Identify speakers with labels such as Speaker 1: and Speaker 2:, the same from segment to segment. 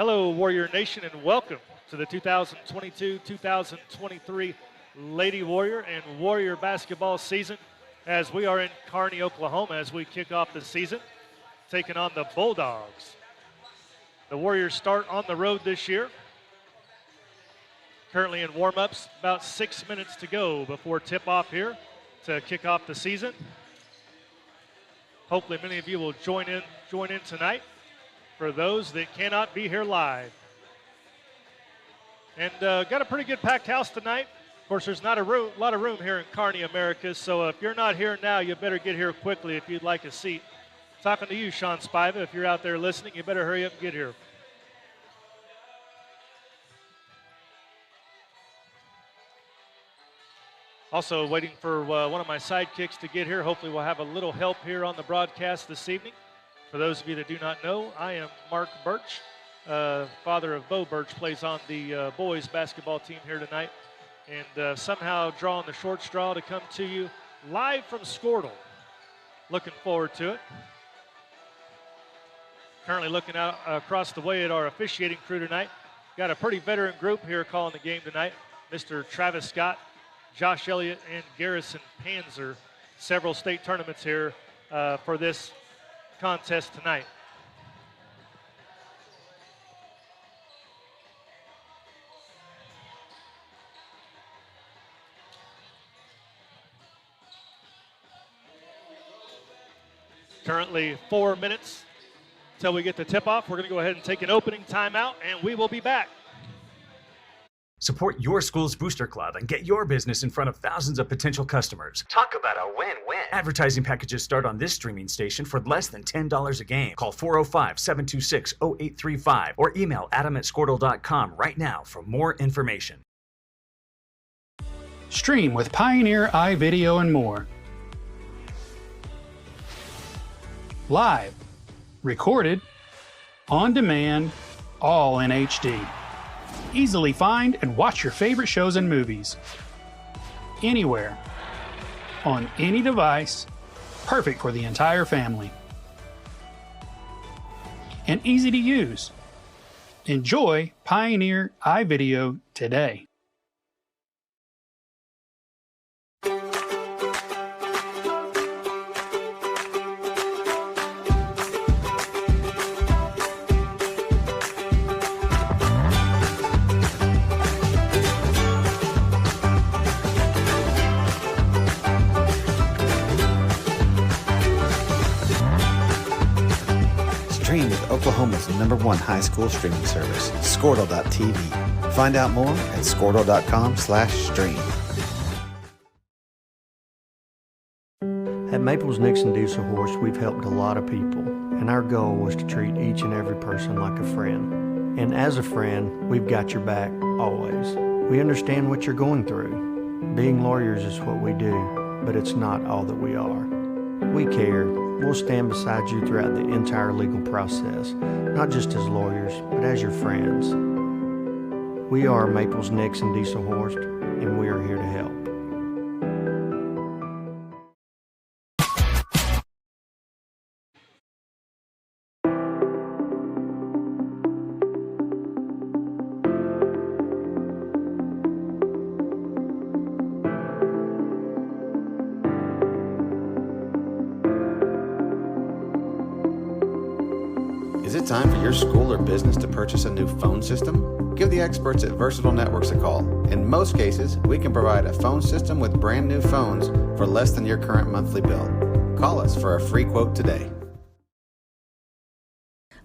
Speaker 1: Hello, Warrior Nation, and welcome to the 2022-2023 Lady Warrior and Warrior basketball season as we are in Carney, Oklahoma as we kick off the season, taking on the Bulldogs. The Warriors start on the road this year. Currently in warm-ups, about 6 minutes to go before tip-off here to kick off the season. Hopefully many of you will join in tonight for those that cannot be here live. And got a pretty good packed house tonight. Of course, there's not a lot of room here in Carney, America, so if you're not here now, you better get here quickly if you'd like a seat. Talking to you, Sean Spiva, if you're out there listening, you better hurry up and get here. Also waiting for one of my sidekicks to get here. Hopefully we'll have a little help here on the broadcast this evening. For those of you that do not know, I am Mark Birch. Father of Bo Birch plays on the boys basketball team here tonight. And somehow drawing the short straw to come to you live from Squirtle. Looking forward to it. Currently looking out across the way at our officiating crew tonight. Got a pretty veteran group here calling the game tonight. Mr. Travis Scott, Josh Elliott, and Garrison Panzer. Several state tournaments here for this contest tonight. Currently 4 minutes until we get the tip-off. We're going to go ahead and take an opening timeout, and we will be back.
Speaker 2: Support your school's booster club and get your business in front of thousands of potential customers.
Speaker 3: Talk about a win-win.
Speaker 2: Advertising packages start on this streaming station for less than $10 a game. Call 405-726-0835 or email adam@squirtle.com right now for more information.
Speaker 4: Stream with Pioneer iVideo and more. Live, recorded, on demand, all in HD. Easily find and watch your favorite shows and movies. Anywhere. On any device. Perfect for the entire family. And easy to use. Enjoy Pioneer iVideo today.
Speaker 5: Stream with Oklahoma's #1 high school streaming service, Squirtle.tv. Find out more at Squirtle.com/stream.
Speaker 6: At Maples Nixon Diesel Horse, we've helped a lot of people, and our goal was to treat each and every person like a friend. And as a friend, we've got your back, always. We understand what you're going through. Being lawyers is what we do, but it's not all that we are. We care. We'll stand beside you throughout the entire legal process, not just as lawyers, but as your friends. We are Maples Nixon Diesel Horse, and we are here to help.
Speaker 5: Is it time for your school or business to purchase a new phone system? Give the experts at Versatile Networks a call. In most cases, we can provide a phone system with brand new phones for less than your current monthly bill. Call us for a free quote today.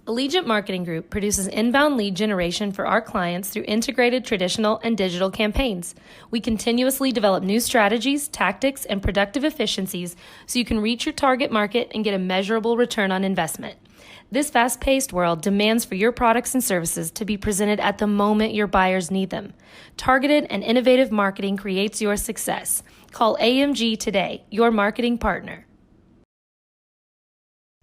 Speaker 7: Allegiant Marketing Group produces inbound lead generation for our clients through integrated traditional and digital campaigns. We continuously develop new strategies, tactics, and productive efficiencies so you can reach your target market and get a measurable return on investment. This fast-paced world demands for your products and services to be presented at the moment your buyers need them. Targeted and innovative marketing creates your success. Call AMG today, your marketing partner.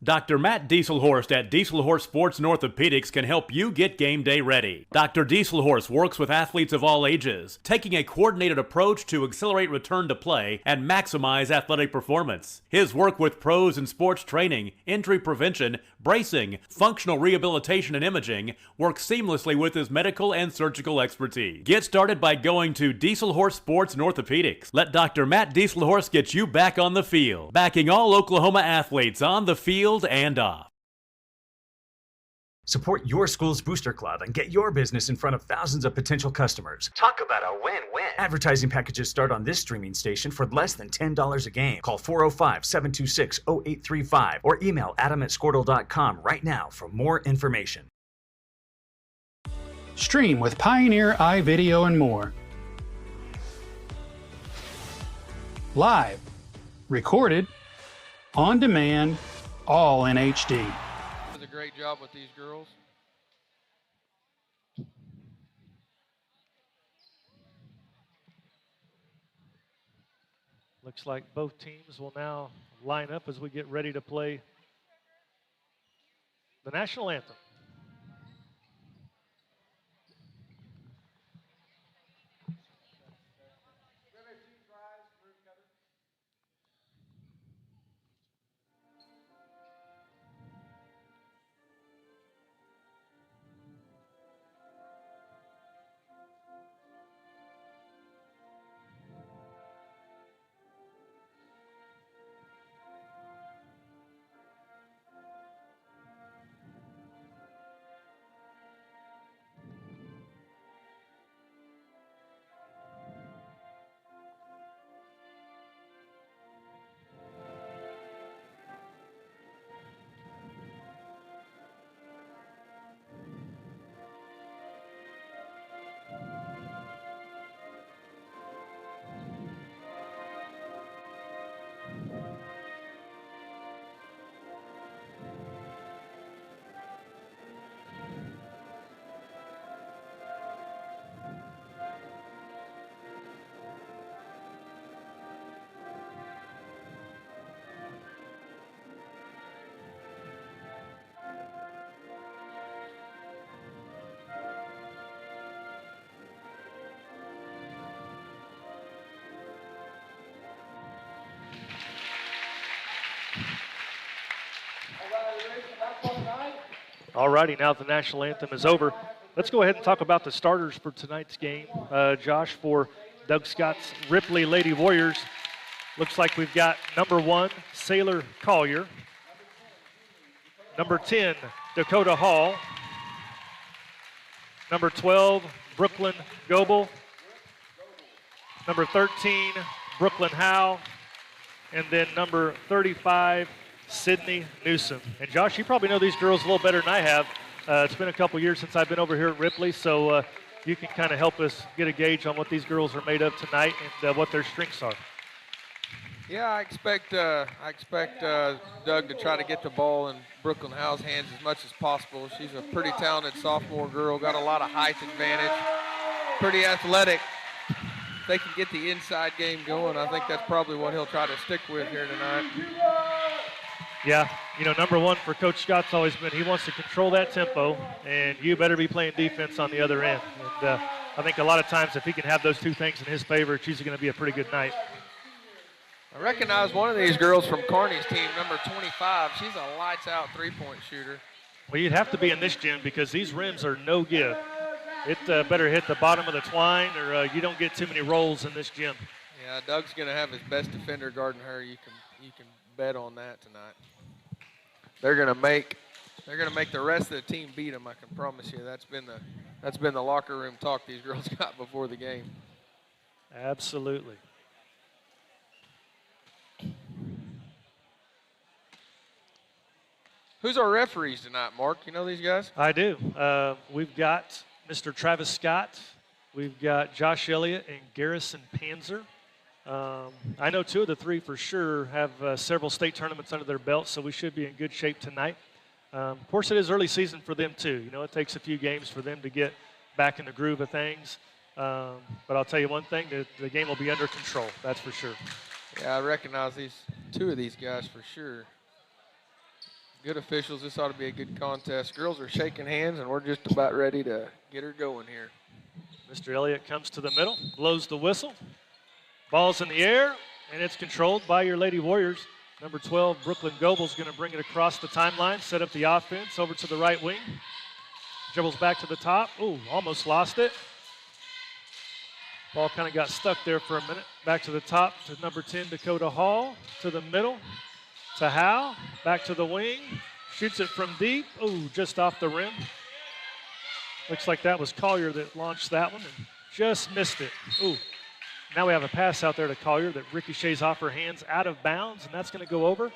Speaker 3: Dr. Matt Dieselhorst at Dieselhorst Sports and Orthopedics can help you get game day ready. Dr. Dieselhorst works with athletes of all ages, taking a coordinated approach to accelerate return to play and maximize athletic performance. His work with pros in sports training, injury prevention, bracing, functional rehabilitation, and imaging works seamlessly with his medical and surgical expertise. Get started by going to Dieselhorst Sports and Orthopedics. Let Dr. Matt Dieselhorst get you back on the field, backing all Oklahoma athletes on the field and off.
Speaker 2: Support your school's booster club and get your business in front of thousands of potential customers. Talk about a win-win. Advertising packages start on this streaming station for less than $10 a game. Call 405-726-0835 or email adam@squirtle.com right now for more information.
Speaker 4: Stream with Pioneer iVideo and more. Live, recorded, on demand, all in HD.
Speaker 8: Does a great job with these girls.
Speaker 1: Looks like both teams will now line up as we get ready to play the national anthem. All righty, now the national anthem is over. Let's go ahead and talk about the starters for tonight's game. Josh, for Doug Scott's Ripley Lady Warriors, looks like we've got number 1, Sailor Collier. Number 10, Dakota Hall. Number 12, Brooklyn Goebel. Number 13, Brooklyn Howe. And then number 35, Sydney Newsom. And Josh, you probably know these girls a little better than I have. It's been a couple years since I've been over here at Ripley, so you can kind of help us get a gauge on what these girls are made of tonight and what their strengths are.
Speaker 8: Yeah, I expect Doug to try to get the ball in Brooklyn Howe's hands as much as possible. She's a pretty talented sophomore girl, got a lot of height advantage, pretty athletic. If they can get the inside game going, I think that's probably what he'll try to stick with here tonight.
Speaker 1: Yeah, you know, number 1 for Coach Scott's always been he wants to control that tempo, and you better be playing defense on the other end. And I think a lot of times if he can have those two things in his favor, it's usually going to be a pretty good night.
Speaker 8: I recognize one of these girls from Carney's team, number 25. She's a lights-out three-point shooter.
Speaker 1: Well, you'd have to be in this gym because these rims are no give. It better hit the bottom of the twine or you don't get too many rolls in this gym.
Speaker 8: Yeah, Doug's going to have his best defender guarding her. You can bet on that tonight. They're going to make the rest of the team beat them. I can promise you. That's been the locker room talk these girls got before the game.
Speaker 1: Absolutely.
Speaker 8: Who's our referees tonight, Mark? You know these guys?
Speaker 1: I do. We've got Mr. Travis Scott. We've got Josh Elliott and Garrison Panzer. I know 2 of the 3 for sure have several state tournaments under their belt, so we should be in good shape tonight. Of course, it is early season for them too. You know, it takes a few games for them to get back in the groove of things. But I'll tell you one thing, the game will be under control, that's for sure.
Speaker 8: Yeah, I recognize 2 of these guys for sure. Good officials. This ought to be a good contest. Girls are shaking hands, and we're just about ready to get her going here.
Speaker 1: Mr. Elliott comes to the middle, blows the whistle. Ball's in the air, and it's controlled by your Lady Warriors. Number 12, Brooklyn Goebel's going to bring it across the timeline, set up the offense over to the right wing. Dribbles back to the top. Ooh, almost lost it. Ball kind of got stuck there for a minute. Back to the top to number 10, Dakota Hall. To the middle to Howe. Back to the wing. Shoots it from deep. Ooh, just off the rim. Looks like that was Collier that launched that one and just missed it. Ooh. Now we have a pass out there to Collier that ricochets off her hands out of bounds, and that's going to go over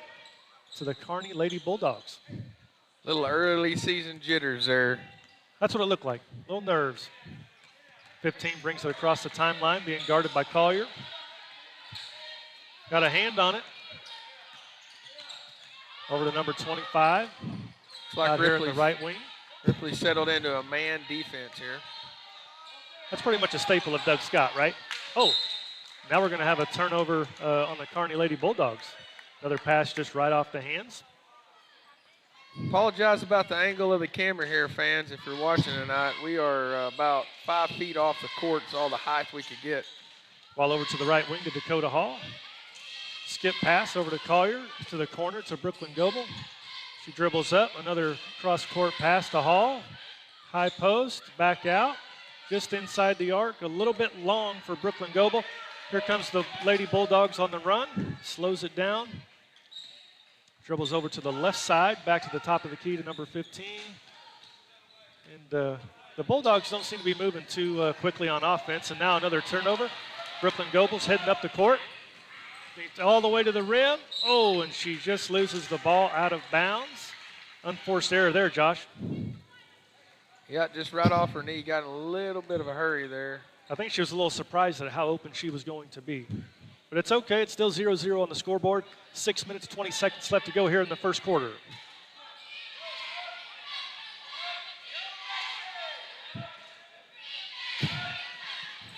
Speaker 1: to the Carney Lady Bulldogs.
Speaker 8: Little early season jitters there.
Speaker 1: That's what it looked like, little nerves. 15 brings it across the timeline, being guarded by Collier. Got a hand on it. Over to number 25.
Speaker 8: Looks like
Speaker 1: out here in the right wing.
Speaker 8: Ripley settled into a man defense here.
Speaker 1: That's pretty much a staple of Doug Scott, right? Oh, now we're going to have a turnover on the Carney Lady Bulldogs. Another pass just right off the hands.
Speaker 8: Apologize about the angle of the camera here, fans, if you're watching tonight. We are about 5 feet off the court. It's all the height we could get.
Speaker 1: Ball over to the right wing to Dakota Hall. Skip pass over to Collier to the corner to Brooklyn Goebel. She dribbles up. Another cross-court pass to Hall. High post, back out. Just inside the arc, a little bit long for Brooklyn Goebel. Here comes the Lady Bulldogs on the run. Slows it down. Dribbles over to the left side, back to the top of the key to number 15. And the Bulldogs don't seem to be moving too quickly on offense. And now another turnover. Brooklyn Goebel's heading up the court. All the way to the rim. Oh, and she just loses the ball out of bounds. Unforced error there, Josh.
Speaker 8: Yeah, just right off her knee. Got in a little bit of a hurry there.
Speaker 1: I think she was a little surprised at how open she was going to be. But it's okay. It's still 0-0 on the scoreboard. 6 minutes, 20 seconds left to go here in the first quarter.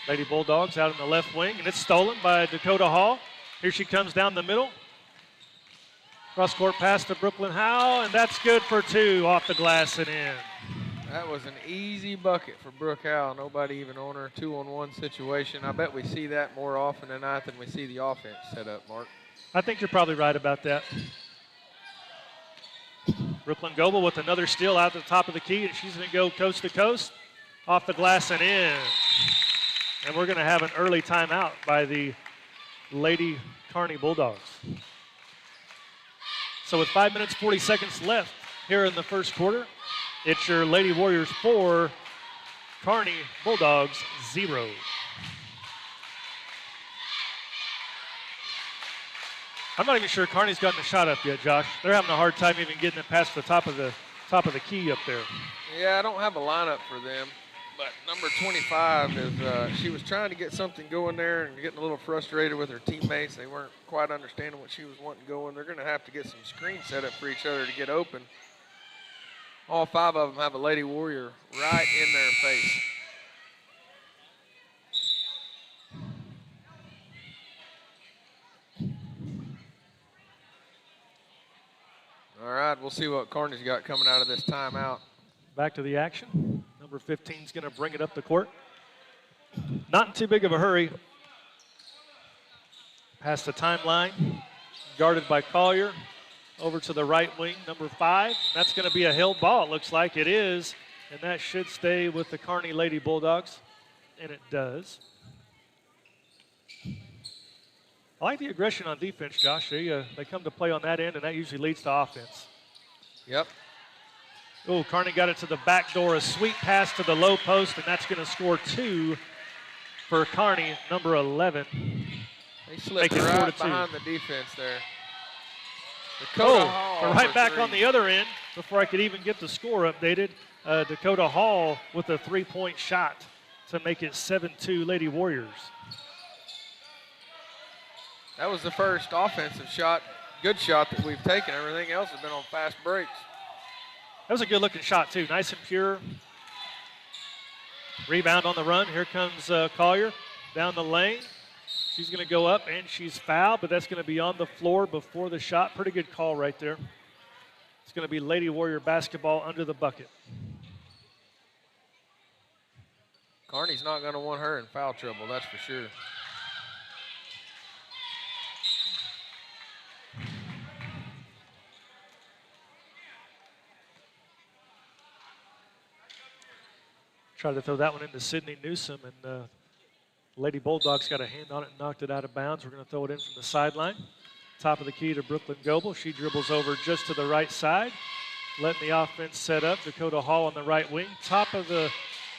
Speaker 1: Lady Bulldogs out in the left wing, and it's stolen by Dakota Hall. Here she comes down the middle. Cross-court pass to Brooklyn Howe, and that's good for two off the glass and in.
Speaker 8: That was an easy bucket for Brooke Howe. Nobody even on her 2-on-1 situation. I bet we see that more often tonight than we see the offense set up, Mark.
Speaker 1: I think you're probably right about that. Brooklyn Goebel with another steal out at the top of the key, and she's going to go coast to coast, off the glass and in. And we're going to have an early timeout by the Lady Carney Bulldogs. So with 5 minutes, 40 seconds left here in the first quarter, it's your Lady Warriors 4, Carney Bulldogs 0. I'm not even sure Carney's gotten a shot up yet, Josh. They're having a hard time even getting it past the top of the key up there.
Speaker 8: Yeah, I don't have a lineup for them, but number 25 is she was trying to get something going there and getting a little frustrated with her teammates. They weren't quite understanding what she was wanting going. They're going to have to get some screens set up for each other to get open. All 5 of them have a Lady Warrior right in their face. All right, we'll see what Carney's got coming out of this timeout.
Speaker 1: Back to the action. Number 15 is going to bring it up the court. Not in too big of a hurry. Past the timeline. Guarded by Collier. Over to the right wing, number 5. That's going to be a held ball, it looks like it is. And that should stay with the Carney Lady Bulldogs. And it does. I like the aggression on defense, Josh. They come to play on that end, and that usually leads to offense.
Speaker 8: Yep.
Speaker 1: Oh, Carney got it to the back door. A sweet pass to the low post, and that's going to score 2 for Carney, number 11.
Speaker 8: They slipped right behind the defense there.
Speaker 1: Right back 3. On the other end, before I could even get the score updated, Dakota Hall with a 3-point shot to make it 7-2 Lady Warriors.
Speaker 8: That was the first offensive shot, good shot that we've taken. Everything else has been on fast breaks.
Speaker 1: That was a good-looking shot, too. Nice and pure. Rebound on the run. Here comes Collier down the lane. She's going to go up, and she's fouled, but that's going to be on the floor before the shot. Pretty good call right there. It's going to be Lady Warrior basketball under the bucket.
Speaker 8: Carney's not going to want her in foul trouble, that's for sure.
Speaker 1: Tried to throw that one into Sydney Newsom, and Lady Bulldogs got a hand on it and knocked it out of bounds. We're going to throw it in from the sideline. Top of the key to Brooklyn Goebel. She dribbles over just to the right side, letting the offense set up. Dakota Hall on the right wing. Top of the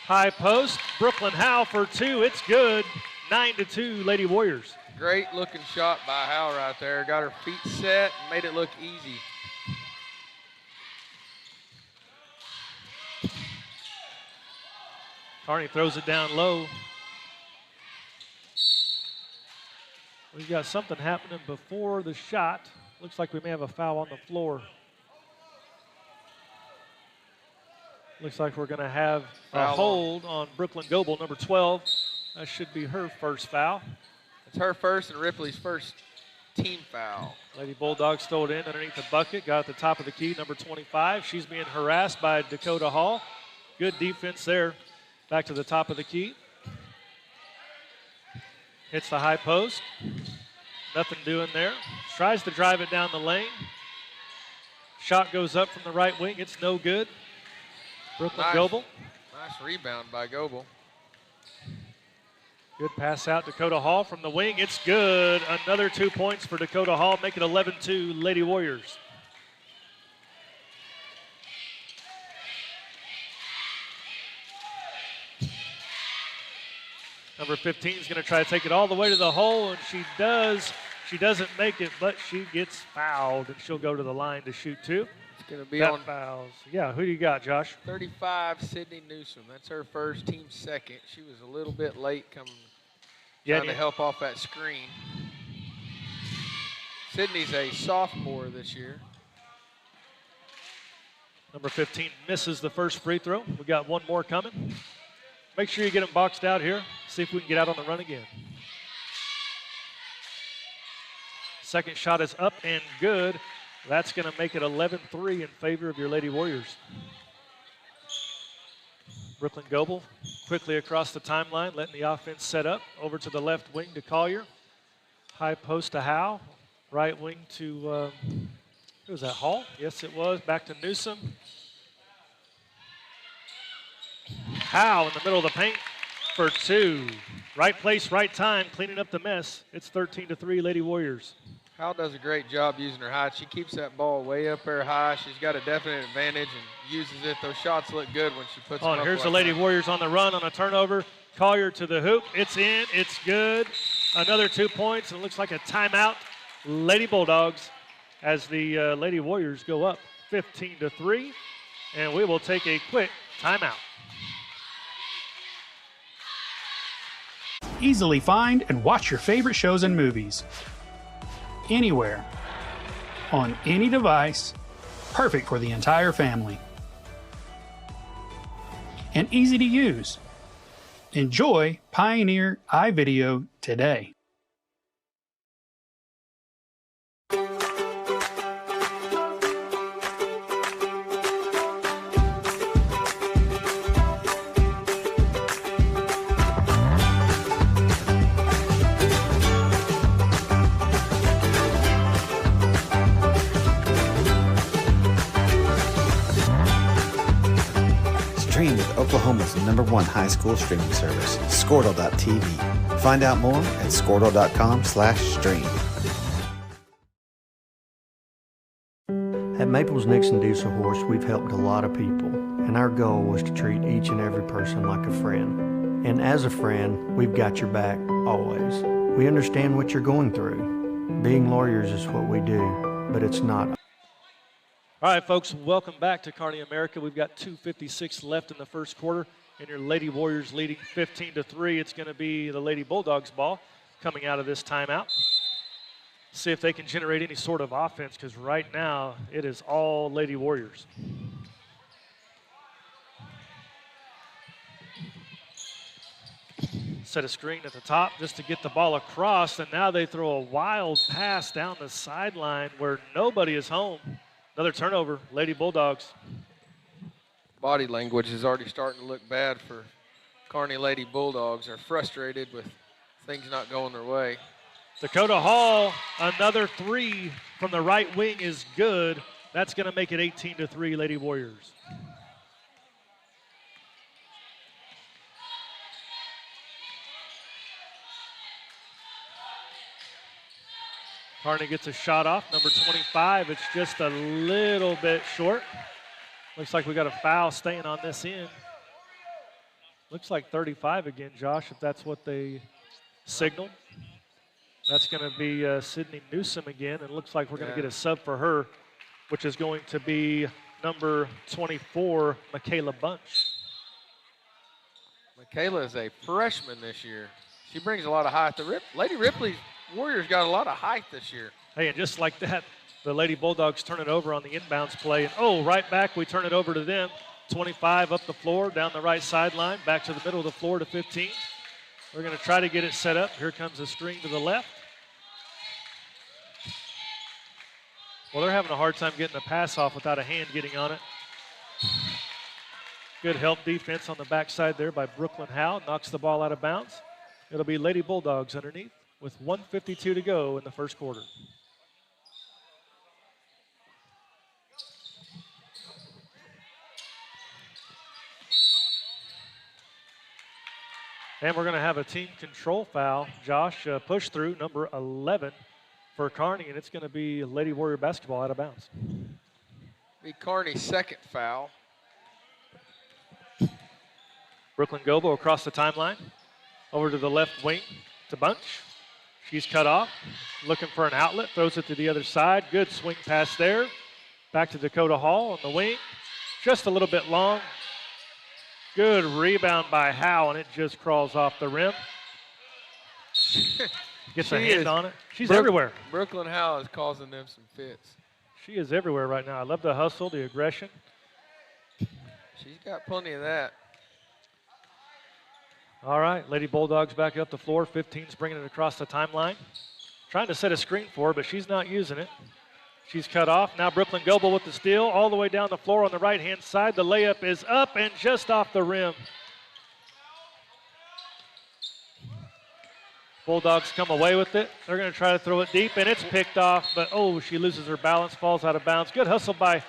Speaker 1: high post. Brooklyn Howe for two. It's good. 9-2 Lady Warriors.
Speaker 8: Great looking shot by Howe right there. Got her feet set and made it look easy.
Speaker 1: Carney throws it down low. We've got something happening before the shot. Looks like we may have a foul on the floor. Looks like we're going to have a hold on Brooklyn Goebel, number 12. That should be her first foul.
Speaker 8: It's her first and Ripley's first team foul.
Speaker 1: Lady Bulldogs throw it in underneath the bucket. Got at the top of the key, number 25. She's being harassed by Dakota Hall. Good defense there. Back to the top of the key. Hits the high post. Nothing doing there. Tries to drive it down the lane. Shot goes up from the right wing. It's no good. Brooklyn Goebel.
Speaker 8: Nice rebound by Goebel.
Speaker 1: Good pass out. Dakota Hall from the wing. It's good. Another 2 points for Dakota Hall. Make it 11-2 Lady Warriors. Number 15 is going to try to take it all the way to the hole, and she does. She doesn't make it, but she gets fouled, and she'll go to the line to shoot two.
Speaker 8: It's going to be
Speaker 1: that
Speaker 8: on
Speaker 1: fouls. Yeah, who do you got, Josh?
Speaker 8: 35, Sydney Newsom. That's her first, team second. She was a little bit late coming, trying to help off that screen. Sydney's a sophomore this year.
Speaker 1: Number 15 misses the first free throw. We got one more coming. Make sure you get them boxed out here. See if we can get out on the run again. Second shot is up and good. That's going to make it 11-3 in favor of your Lady Warriors. Brooklyn Goebel quickly across the timeline, letting the offense set up. Over to the left wing to Collier. High post to Howe. Right wing to, who was that, Hall? Yes, it was. Back to Newsom. Howe in the middle of the paint for two. Right place, right time, cleaning up the mess. It's 13-3 Lady Warriors.
Speaker 8: Howe does a great job using her height. She keeps that ball way up there high. She's got a definite advantage and uses it. Those shots look good when she puts them up.
Speaker 1: Here's the Lady Warriors on the run on a turnover. Collier to the hoop. It's in. It's good. Another 2 points, and it looks like a timeout. Lady Bulldogs as the Lady Warriors go up 15-3, and we will take a quick timeout.
Speaker 4: Easily find and watch your favorite shows and movies. Anywhere. On any device. Perfect for the entire family. And easy to use. Enjoy Pioneer iVideo today.
Speaker 5: Stream with Oklahoma's #1 high school streaming service, Squirtle.tv. Find out more at Squirtle.com/stream.
Speaker 6: At Maples Nixon Diesel Horse, we've helped a lot of people, and our goal was to treat each and every person like a friend. And as a friend, we've got your back, always. We understand what you're going through. Being lawyers is what we do, but it's not.
Speaker 1: All right, folks, welcome back to Carney America. We've got 2:56 left in the first quarter, and your Lady Warriors leading 15-3. It's going to be the Lady Bulldogs ball coming out of this timeout. See if they can generate any sort of offense, because right now it is all Lady Warriors. Set a screen at the top just to get the ball across, and now they throw a wild pass down the sideline where nobody is home. Another turnover, Lady Bulldogs.
Speaker 8: Body language is already starting to look bad for Carney Lady Bulldogs. They're frustrated with things not going their way.
Speaker 1: Dakota Hall, another 3 from the right wing is good. That's going to make it 18-3 Lady Warriors. Carney gets a shot off, number 25. It's just a little bit short. Looks like we got a foul staying on this end. Looks like 35 again, Josh, if that's what they signaled. That's going to be Sydney Newsom again, and looks like we're going to get a sub for her, which is going to be number 24, Michaela Bunch.
Speaker 8: Michaela is a freshman this year. She brings a lot of height. Lady Ripley's Warriors got a lot of height this year.
Speaker 1: Hey, and just like that, the Lady Bulldogs turn it over on the inbounds play. And, oh, right back, we turn it over to them. 25 up the floor, down the right sideline, back to the middle of the floor to 15. We're going to try to get it set up. Here comes a screen to the left. Well, they're having a hard time getting a pass off without a hand getting on it. Good help defense on the backside there by Brooklyn Howe. Knocks the ball out of bounds. It'll be Lady Bulldogs underneath with 1:52 to go in the first quarter. And we're going to have a team control foul. Josh, push through, number 11 for Carney, and it's going to be Lady Warrior basketball out of bounds.
Speaker 8: Be Carney's second foul.
Speaker 1: Brooklyn Gobo across the timeline. Over to the left wing to Bunch. She's cut off, looking for an outlet, throws it to the other side. Good swing pass there. Back to Dakota Hall on the wing. Just a little bit long. Good rebound by Howe, and it just crawls off the rim. Gets a hand on it. She's everywhere.
Speaker 8: Brooklyn Howe is causing them some fits.
Speaker 1: She is everywhere right now. I love the hustle, the aggression.
Speaker 8: She's got plenty of that.
Speaker 1: All right, Lady Bulldogs back up the floor. 15's bringing it across the timeline. Trying to set a screen for her, but she's not using it. She's cut off. Now Brooklyn Goebel with the steal all the way down the floor on the right-hand side. The layup is up and just off the rim. Bulldogs come away with it. They're going to try to throw it deep, and it's picked off, but oh, she loses her balance, falls out of bounds. Good hustle by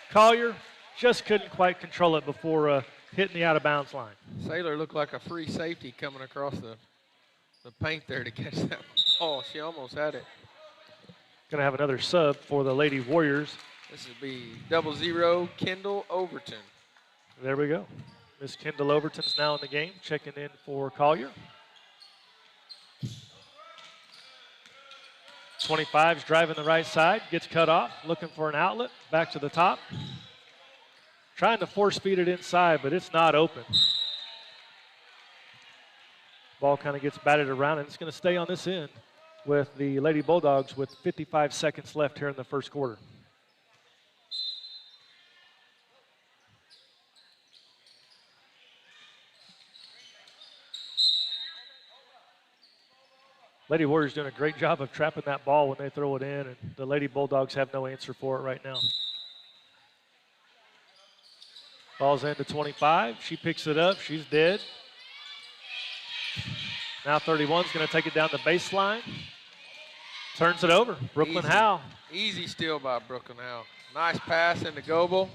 Speaker 1: Collier. Just couldn't quite control it before hitting the out-of-bounds line.
Speaker 8: Saylor looked like a free safety coming across the paint there to catch that ball. She almost had it.
Speaker 1: Going to have another sub for the Lady Warriors.
Speaker 8: This will be 00 Kendall Overton.
Speaker 1: There we go. Miss Kendall Overton's now in the game, checking in for Collier. 25's driving the right side, gets cut off, looking for an outlet, back to the top. Trying to force feed it inside, but it's not open. Ball kind of gets batted around, and it's going to stay on this end with the Lady Bulldogs with 55 seconds left here in the first quarter. Lady Warriors doing a great job of trapping that ball when they throw it in, and the Lady Bulldogs have no answer for it right now. Ball's into 25. She picks it up. She's dead. Now 31's going to take it down the baseline. Turns it over. Brooklyn Howe.
Speaker 8: Easy steal by Brooklyn Howe. Nice pass into Goebel.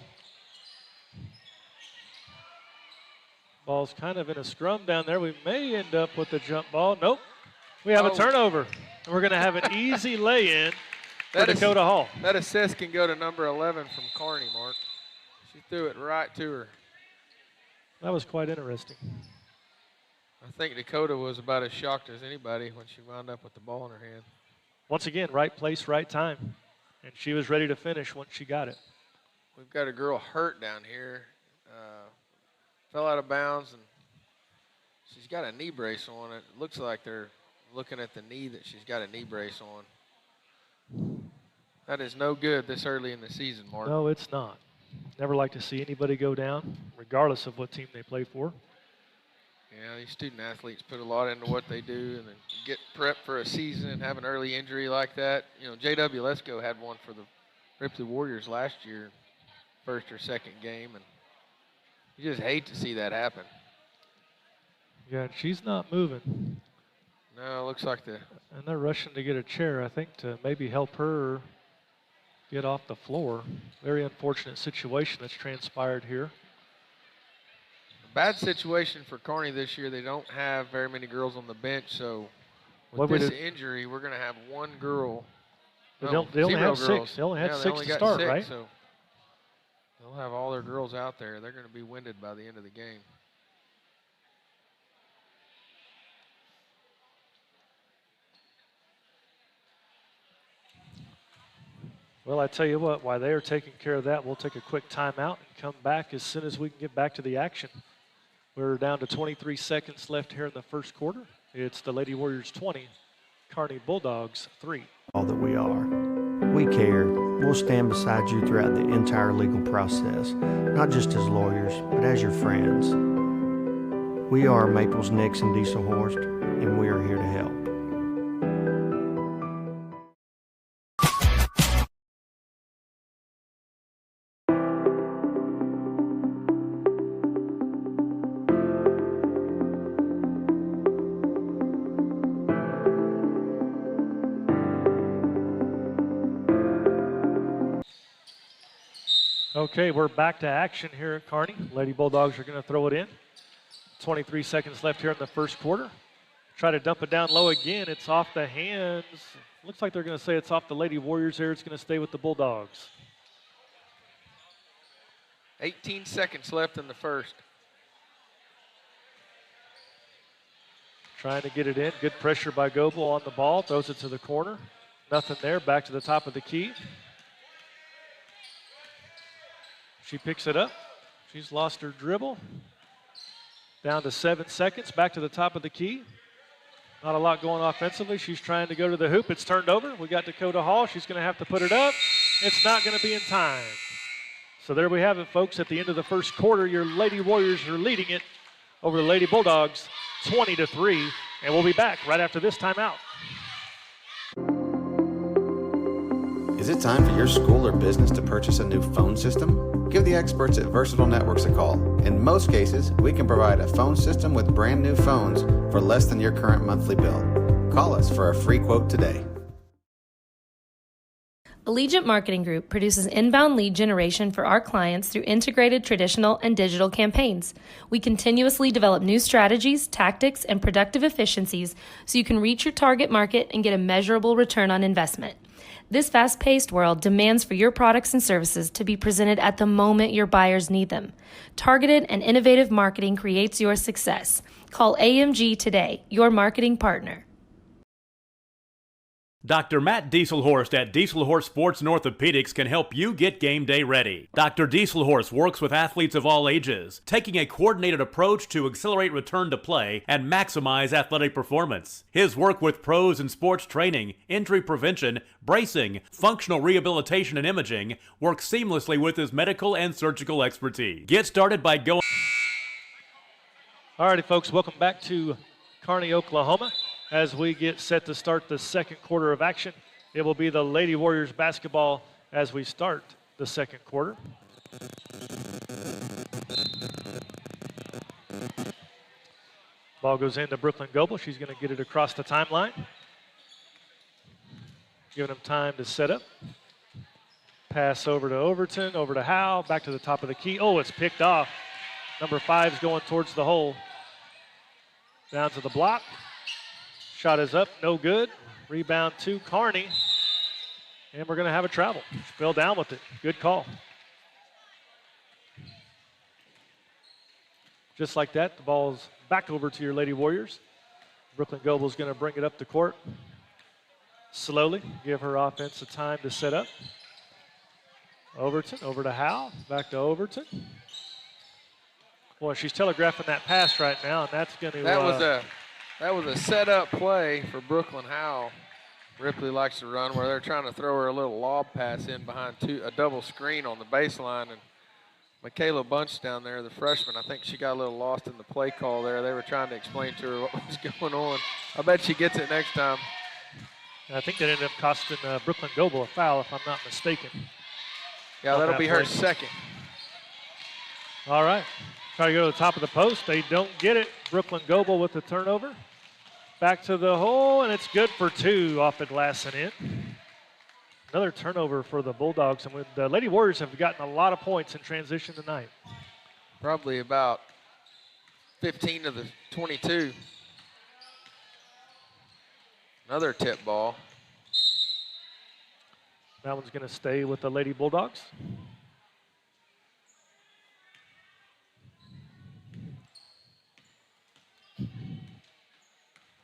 Speaker 1: Ball's kind of in a scrum down there. We may end up with a jump ball. Nope. We have a turnover. And we're going to have an easy lay-in for Dakota Hall.
Speaker 8: That assist can go to number 11 from Carney, Mark. She threw it right to her.
Speaker 1: That was quite interesting.
Speaker 8: I think Dakota was about as shocked as anybody when she wound up with the ball in her hand.
Speaker 1: Once again, right place, right time. And she was ready to finish once she got it.
Speaker 8: We've got a girl hurt down here. Fell out of bounds, and she's got a knee brace on. It looks like they're looking at the knee that she's got a knee brace on. That is no good this early in the season, Mark.
Speaker 1: No, it's not. Never like to see anybody go down, regardless of what team they play for.
Speaker 8: Yeah, these student athletes put a lot into what they do, and then get prepped for a season and have an early injury like that. You know, J.W. Lesko had one for the Ripley Warriors last year, first or second game, and you just hate to see that happen.
Speaker 1: Yeah, she's not moving.
Speaker 8: No, it looks like
Speaker 1: And they're rushing to get a chair, I think, to maybe help her get off the floor. Very unfortunate situation that's transpired here.
Speaker 8: bad situation for Carney this year. They don't have very many girls on the bench, so with this injury, we're going to have one girl.
Speaker 1: They only have six. They only had six to start, right?
Speaker 8: So they'll have all their girls out there. They're going to be winded by the end of the game.
Speaker 1: Well, I tell you what, while they are taking care of that, we'll take a quick timeout and come back as soon as we can get back to the action. We're down to 23 seconds left here in the first quarter. It's the Lady Warriors 20, Carney Bulldogs 3.
Speaker 6: All that we are. We care. We'll stand beside you throughout the entire legal process, not just as lawyers, but as your friends. We are Maples, Nix, and Dieselhorst, and we are here to help.
Speaker 1: Okay, we're back to action here at Carney. Lady Bulldogs are going to throw it in. 23 seconds left here in the first quarter. Try to dump it down low again. It's off the hands. Looks like they're going to say it's off the Lady Warriors here. It's going to stay with the Bulldogs.
Speaker 8: 18 seconds left in the first.
Speaker 1: Trying to get it in. Good pressure by Goebel on the ball. Throws it to the corner. Nothing there. Back to the top of the key. She picks it up. She's lost her dribble. Down to 7 seconds. Back to the top of the key. Not a lot going offensively. She's trying to go to the hoop. It's turned over. We got Dakota Hall. She's going to have to put it up. It's not going to be in time. So there we have it, folks. At the end of the first quarter, your Lady Warriors are leading it over the Lady Bulldogs 20-3. And we'll be back right after this timeout.
Speaker 5: Is it time for your school or business to purchase a new phone system? Give the experts at Versatile Networks a call. In most cases, we can provide a phone system with brand new phones for less than your current monthly bill. Call us for a free quote today.
Speaker 7: Allegiant Marketing Group produces inbound lead generation for our clients through integrated traditional and digital campaigns. We continuously develop new strategies, tactics, and productive efficiencies so you can reach your target market and get a measurable return on investment. This fast-paced world demands for your products and services to be presented at the moment your buyers need them. Targeted and innovative marketing creates your success. Call AMG today, your marketing partner.
Speaker 3: Dr. Matt Dieselhorst at Dieselhorst Sports and Orthopedics can help you get game day ready. Dr. Dieselhorst works with athletes of all ages, taking a coordinated approach to accelerate return to play and maximize athletic performance. His work with pros in sports training, injury prevention, bracing, functional rehabilitation, and imaging works seamlessly with his medical and surgical expertise. Get started by going...
Speaker 1: All righty, folks, welcome back to Carney, Oklahoma. As we get set to start the second quarter of action, it will be the Lady Warriors basketball as we start the second quarter. Ball goes into Brooklyn Goebel. She's going to get it across the timeline. Giving them time to set up. Pass over to Overton, over to Howe, back to the top of the key. Oh, it's picked off. Number 5's going towards the hole. Down to the block. Shot is up, no good. Rebound to Carney. And we're going to have a travel. She fell down with it. Good call. Just like that, the ball's back over to your Lady Warriors. Brooklyn Goebel's going to bring it up the court. Slowly, give her offense the time to set up. Overton, over to Howe. Back to Overton. Boy, she's telegraphing that pass right now, and that's going to...
Speaker 8: That was a set-up play for Brooklyn Howell. Ripley likes to run where they're trying to throw her a little lob pass in behind a double screen on the baseline. And Michaela Bunch down there, the freshman, I think she got a little lost in the play call there. They were trying to explain to her what was going on. I bet she gets it next time.
Speaker 1: I think that ended up costing Brooklyn Goebel a foul, if I'm not mistaken.
Speaker 8: Yeah, that'll be her second.
Speaker 1: All right. Try to go to the top of the post. They don't get it. Brooklyn Goebel with the turnover. Back to the hole, and it's good for 2 off the glass and in. Another turnover for the Bulldogs. And the Lady Warriors have gotten a lot of points in transition tonight.
Speaker 8: Probably about 15 to the 22. Another tip ball.
Speaker 1: That one's going to stay with the Lady Bulldogs.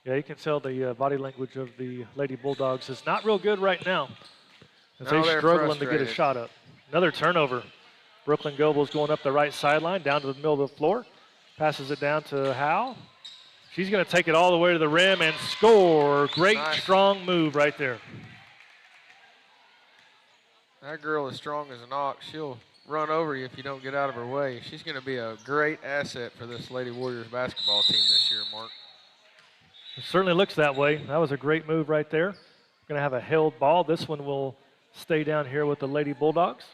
Speaker 1: Yeah, you can tell the body language of the Lady Bulldogs is not real good right now. As they're struggling to get a shot up. Another turnover. Brooklyn Goebel's going up the right sideline, down to the middle of the floor. Passes it down to Howe. She's going to take it all the way to the rim and score. Great, strong move right there.
Speaker 8: That girl is strong as an ox. She'll run over you if you don't get out of her way. She's going to be a great asset for this Lady Warriors basketball team this year, Mark.
Speaker 1: It certainly looks that way. That was a great move right there. Going to have a held ball. This one will stay down here with the Lady Bulldogs.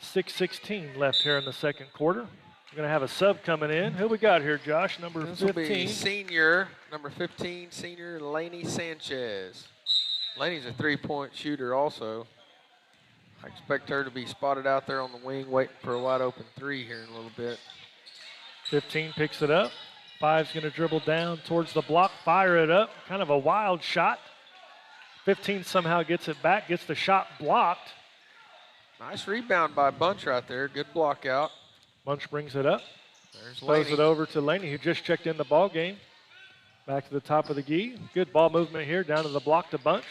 Speaker 1: 6:16 left here in the second quarter. We're going to have a sub coming in. Who we got here, Josh? Number 15.
Speaker 8: This will be senior, number 15, senior Lainey Sanchez. Lainey's a three-point shooter also. I expect her to be spotted out there on the wing waiting for a wide-open 3 here in a little bit.
Speaker 1: 15 picks it up. 5's going to dribble down towards the block, fire it up. Kind of a wild shot. 15 somehow gets it back, gets the shot blocked.
Speaker 8: Nice rebound by Bunch right there. Good block out.
Speaker 1: Bunch brings it up.
Speaker 8: There's
Speaker 1: Throws
Speaker 8: Laney.
Speaker 1: it over to Laney, who just checked in the ball game. Back to the top of the key. Good ball movement here, down to the block to Bunch.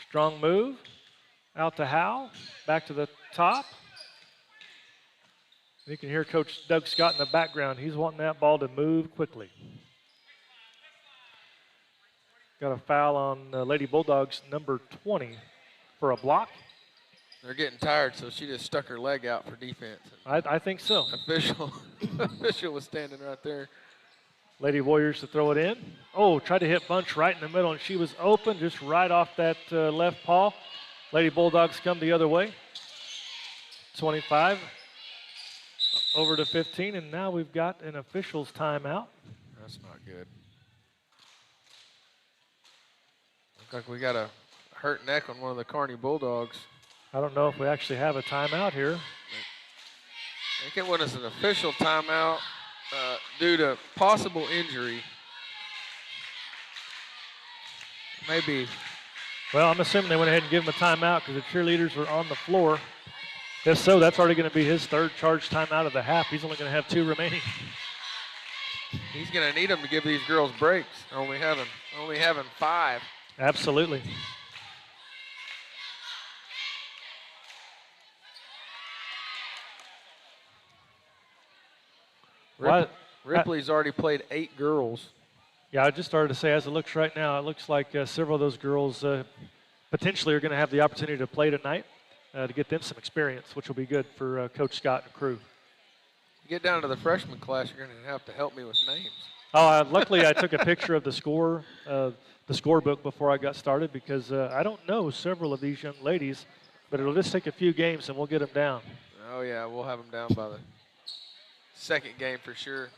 Speaker 1: Strong move. Out to Howe. Back to the top. You can hear Coach Doug Scott in the background. He's wanting that ball to move quickly. Got a foul on Lady Bulldogs, number 20, for a block.
Speaker 8: They're getting tired, so she just stuck her leg out for defense.
Speaker 1: I think so.
Speaker 8: Official was standing right there.
Speaker 1: Lady Warriors to throw it in. Oh, tried to hit Bunch right in the middle, and she was open just right off that left paw. Lady Bulldogs come the other way. 25 over to 15, and now we've got an official's timeout.
Speaker 8: That's not good. Looks like we got a hurt neck on one of the Carney Bulldogs.
Speaker 1: I don't know if we actually have a timeout here.
Speaker 8: I think it was an official timeout due to possible injury. Maybe.
Speaker 1: Well, I'm assuming they went ahead and gave him a timeout because the cheerleaders were on the floor. If so, that's already going to be his third charged timeout of the half. He's only going to have 2 remaining.
Speaker 8: He's going to need them to give these girls breaks. Only having 5.
Speaker 1: Absolutely.
Speaker 8: Ripley's already played 8 girls.
Speaker 1: Yeah, I just started to say, as it looks right now, it looks like several of those girls potentially are going to have the opportunity to play tonight to get them some experience, which will be good for Coach Scott and crew.
Speaker 8: You get down to the freshman class, you're going to have to help me with names.
Speaker 1: Oh, luckily I took a picture of the scorebook before I got started because I don't know several of these young ladies, but it'll just take a few games and we'll get them down.
Speaker 8: Oh, yeah, we'll have them down by the second game for sure.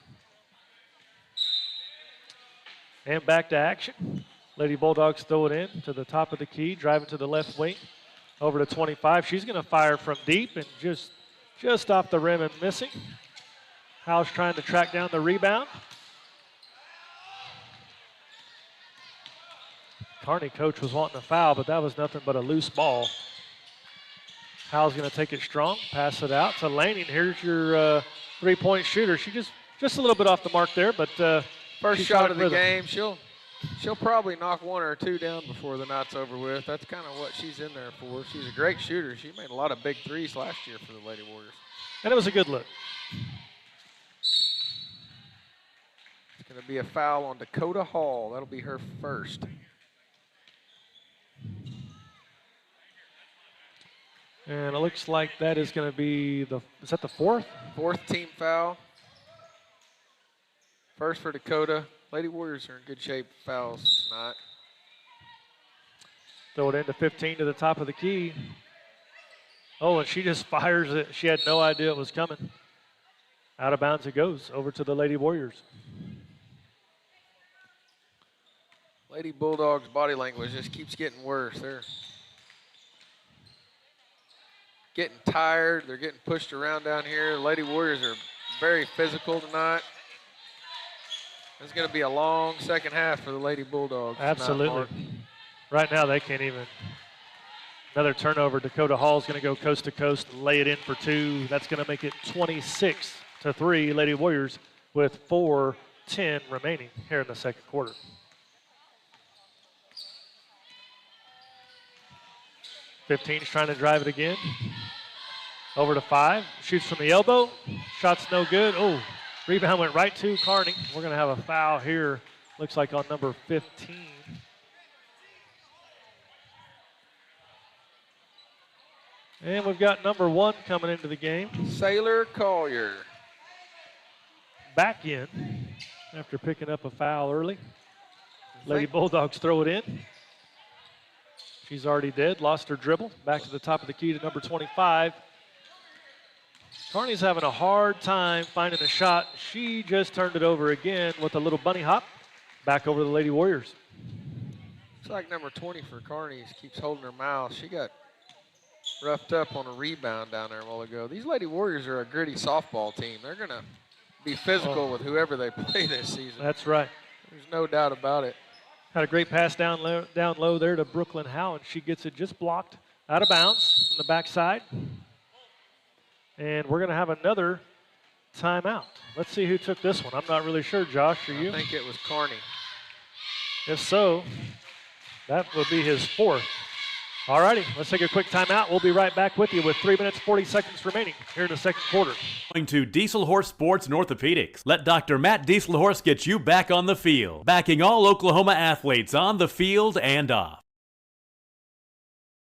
Speaker 1: And back to action. Lady Bulldogs throw it in to the top of the key, driving to the left wing, over to 25. She's going to fire from deep and just off the rim and missing. Howe's trying to track down the rebound. Carney coach was wanting a foul, but that was nothing but a loose ball. Howe's going to take it strong, pass it out to Laney. And here's your three-point shooter. She just a little bit off the mark there, but
Speaker 8: first shot of the game. She'll probably knock 1 or 2 down before the night's over with. That's kind of what she's in there for. She's a great shooter. She made a lot of big threes last year for the Lady Warriors.
Speaker 1: And it was a good look.
Speaker 8: It's going to be a foul on Dakota Hall. That'll be her first.
Speaker 1: And it looks like that is going to be is that the 4th?
Speaker 8: 4th team foul. First for Dakota. Lady Warriors are in good shape for fouls tonight.
Speaker 1: Throw it into 15 to the top of the key. Oh, and she just fires it. She had no idea it was coming. Out of bounds it goes, over to the Lady Warriors.
Speaker 8: Lady Bulldogs' body language just keeps getting worse. They're getting tired. They're getting pushed around down here. The Lady Warriors are very physical tonight. It's going to be a long second half for the Lady Bulldogs.
Speaker 1: Absolutely. Right now they can't even. Another turnover. Dakota Hall's going to go coast to coast, lay it in for 2. That's going to make it 26-3. Lady Warriors with 4:10 remaining here in the second quarter. '15's trying to drive it again. Over to 5. Shoots from the elbow. Shot's no good. Oh, rebound went right to Carney. We're going to have a foul here. Looks like on number 15. And we've got number 1 coming into the game.
Speaker 8: Sailor Collier.
Speaker 1: Back in after picking up a foul early. Lady Bulldogs throw it in. She's already dead, lost her dribble. Back to the top of the key to number 25. Carney's having a hard time finding a shot. She just turned it over again with a little bunny hop. Back over to the Lady Warriors.
Speaker 8: Looks like number 20 for Carney keeps holding her mouth. She got roughed up on a rebound down there a while ago. These Lady Warriors are a gritty softball team. They're going to be physical with whoever they play this season.
Speaker 1: That's right.
Speaker 8: There's no doubt about it.
Speaker 1: Had a great pass down low there to Brooklyn Howe, and she gets it just blocked out of bounds from the backside. And we're going to have another timeout. Let's see who took this one. I'm not really sure, Josh. Are you?
Speaker 8: I think it was Carney.
Speaker 1: If so, that would be his 4th. All righty, let's take a quick timeout. We'll be right back with you with 3 minutes, 40 seconds remaining here in the second quarter.
Speaker 3: Going to Diesel Horse Sports and Orthopedics. Let Dr. Matt Diesel Horse get you back on the field. Backing all Oklahoma athletes on the field and off.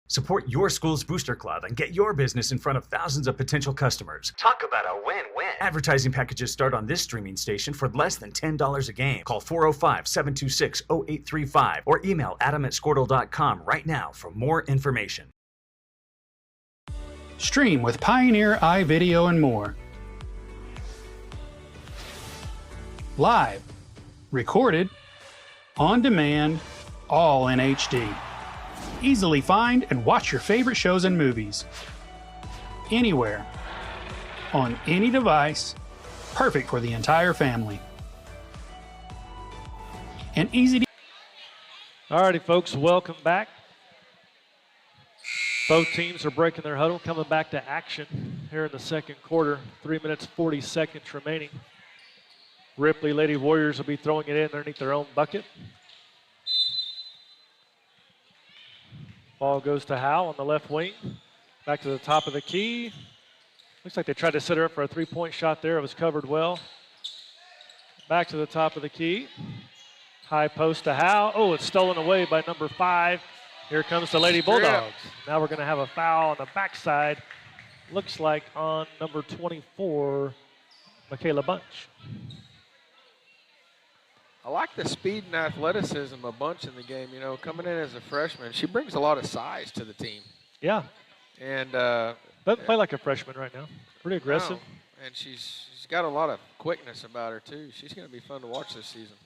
Speaker 2: Support your school's booster club and get your business in front of thousands of potential customers. Talk about a win-win. Advertising packages start on this streaming station for less than $10 a game. Call 405-726-0835 or email adam@squirtle.com right now for more information.
Speaker 4: Stream with Pioneer iVideo and more. Live, recorded, on demand, all in HD. Easily find and watch your favorite shows and movies. Anywhere. On any device. Perfect for the entire family. And easy to...
Speaker 1: All righty, folks, welcome back. Both teams are breaking their huddle, coming back to action here in the second quarter. 3 minutes, 40 seconds remaining. Ripley Lady Warriors will be throwing it in underneath their own bucket. Ball goes to Howe on the left wing. Back to the top of the key. Looks like they tried to set her up for a 3-point shot there. It was covered well. Back to the top of the key. High post to Howe. Oh, it's stolen away by number 5. Here comes the Lady Bulldogs. Now we're going to have a foul on the backside. Looks like on number 24, Michaela Bunch.
Speaker 8: I like the speed and athleticism of Bunch in the game. You know, coming in as a freshman, she brings a lot of size to the team.
Speaker 1: Yeah.
Speaker 8: And
Speaker 1: doesn't play like a freshman right now. Pretty aggressive.
Speaker 8: No. And she's got a lot of quickness about her, too. She's going to be fun to watch this season.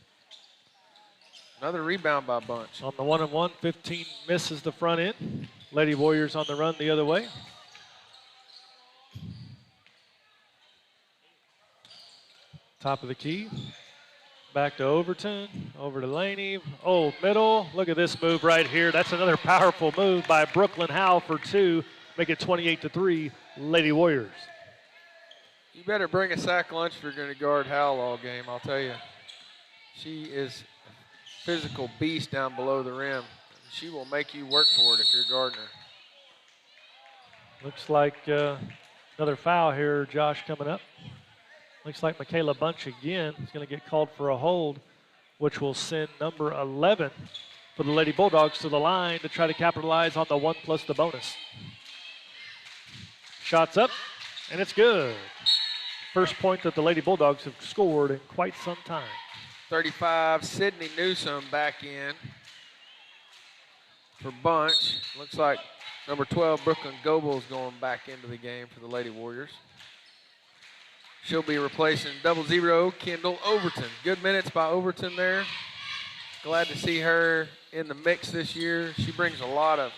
Speaker 8: Another rebound by Bunch.
Speaker 1: On the 1-on-1, 15 misses the front end. Lady Warriors on the run the other way. Top of the key. Back to Overton, over to Laney. Oh, middle. Look at this move right here. That's another powerful move by Brooklyn Howe for 2. Make it 28-3, Lady Warriors.
Speaker 8: You better bring a sack lunch if you're going to guard Howell all game, I'll tell you. She is a physical beast down below the rim. She will make you work for it if you're guarding her.
Speaker 1: Looks like another foul here, Josh, coming up. Looks like Michaela Bunch again is going to get called for a hold, which will send number 11 for the Lady Bulldogs to the line to try to capitalize on the 1 plus the bonus. Shots up, and it's good. First point that the Lady Bulldogs have scored in quite some time.
Speaker 8: 35, Sydney Newsom back in for Bunch. Looks like Number 12, Brooklyn Goebel is going back into the game for the Lady Warriors. She'll be replacing 00, Kendall Overton. Good minutes by Overton there. Glad to see her in the mix this year. She brings a lot of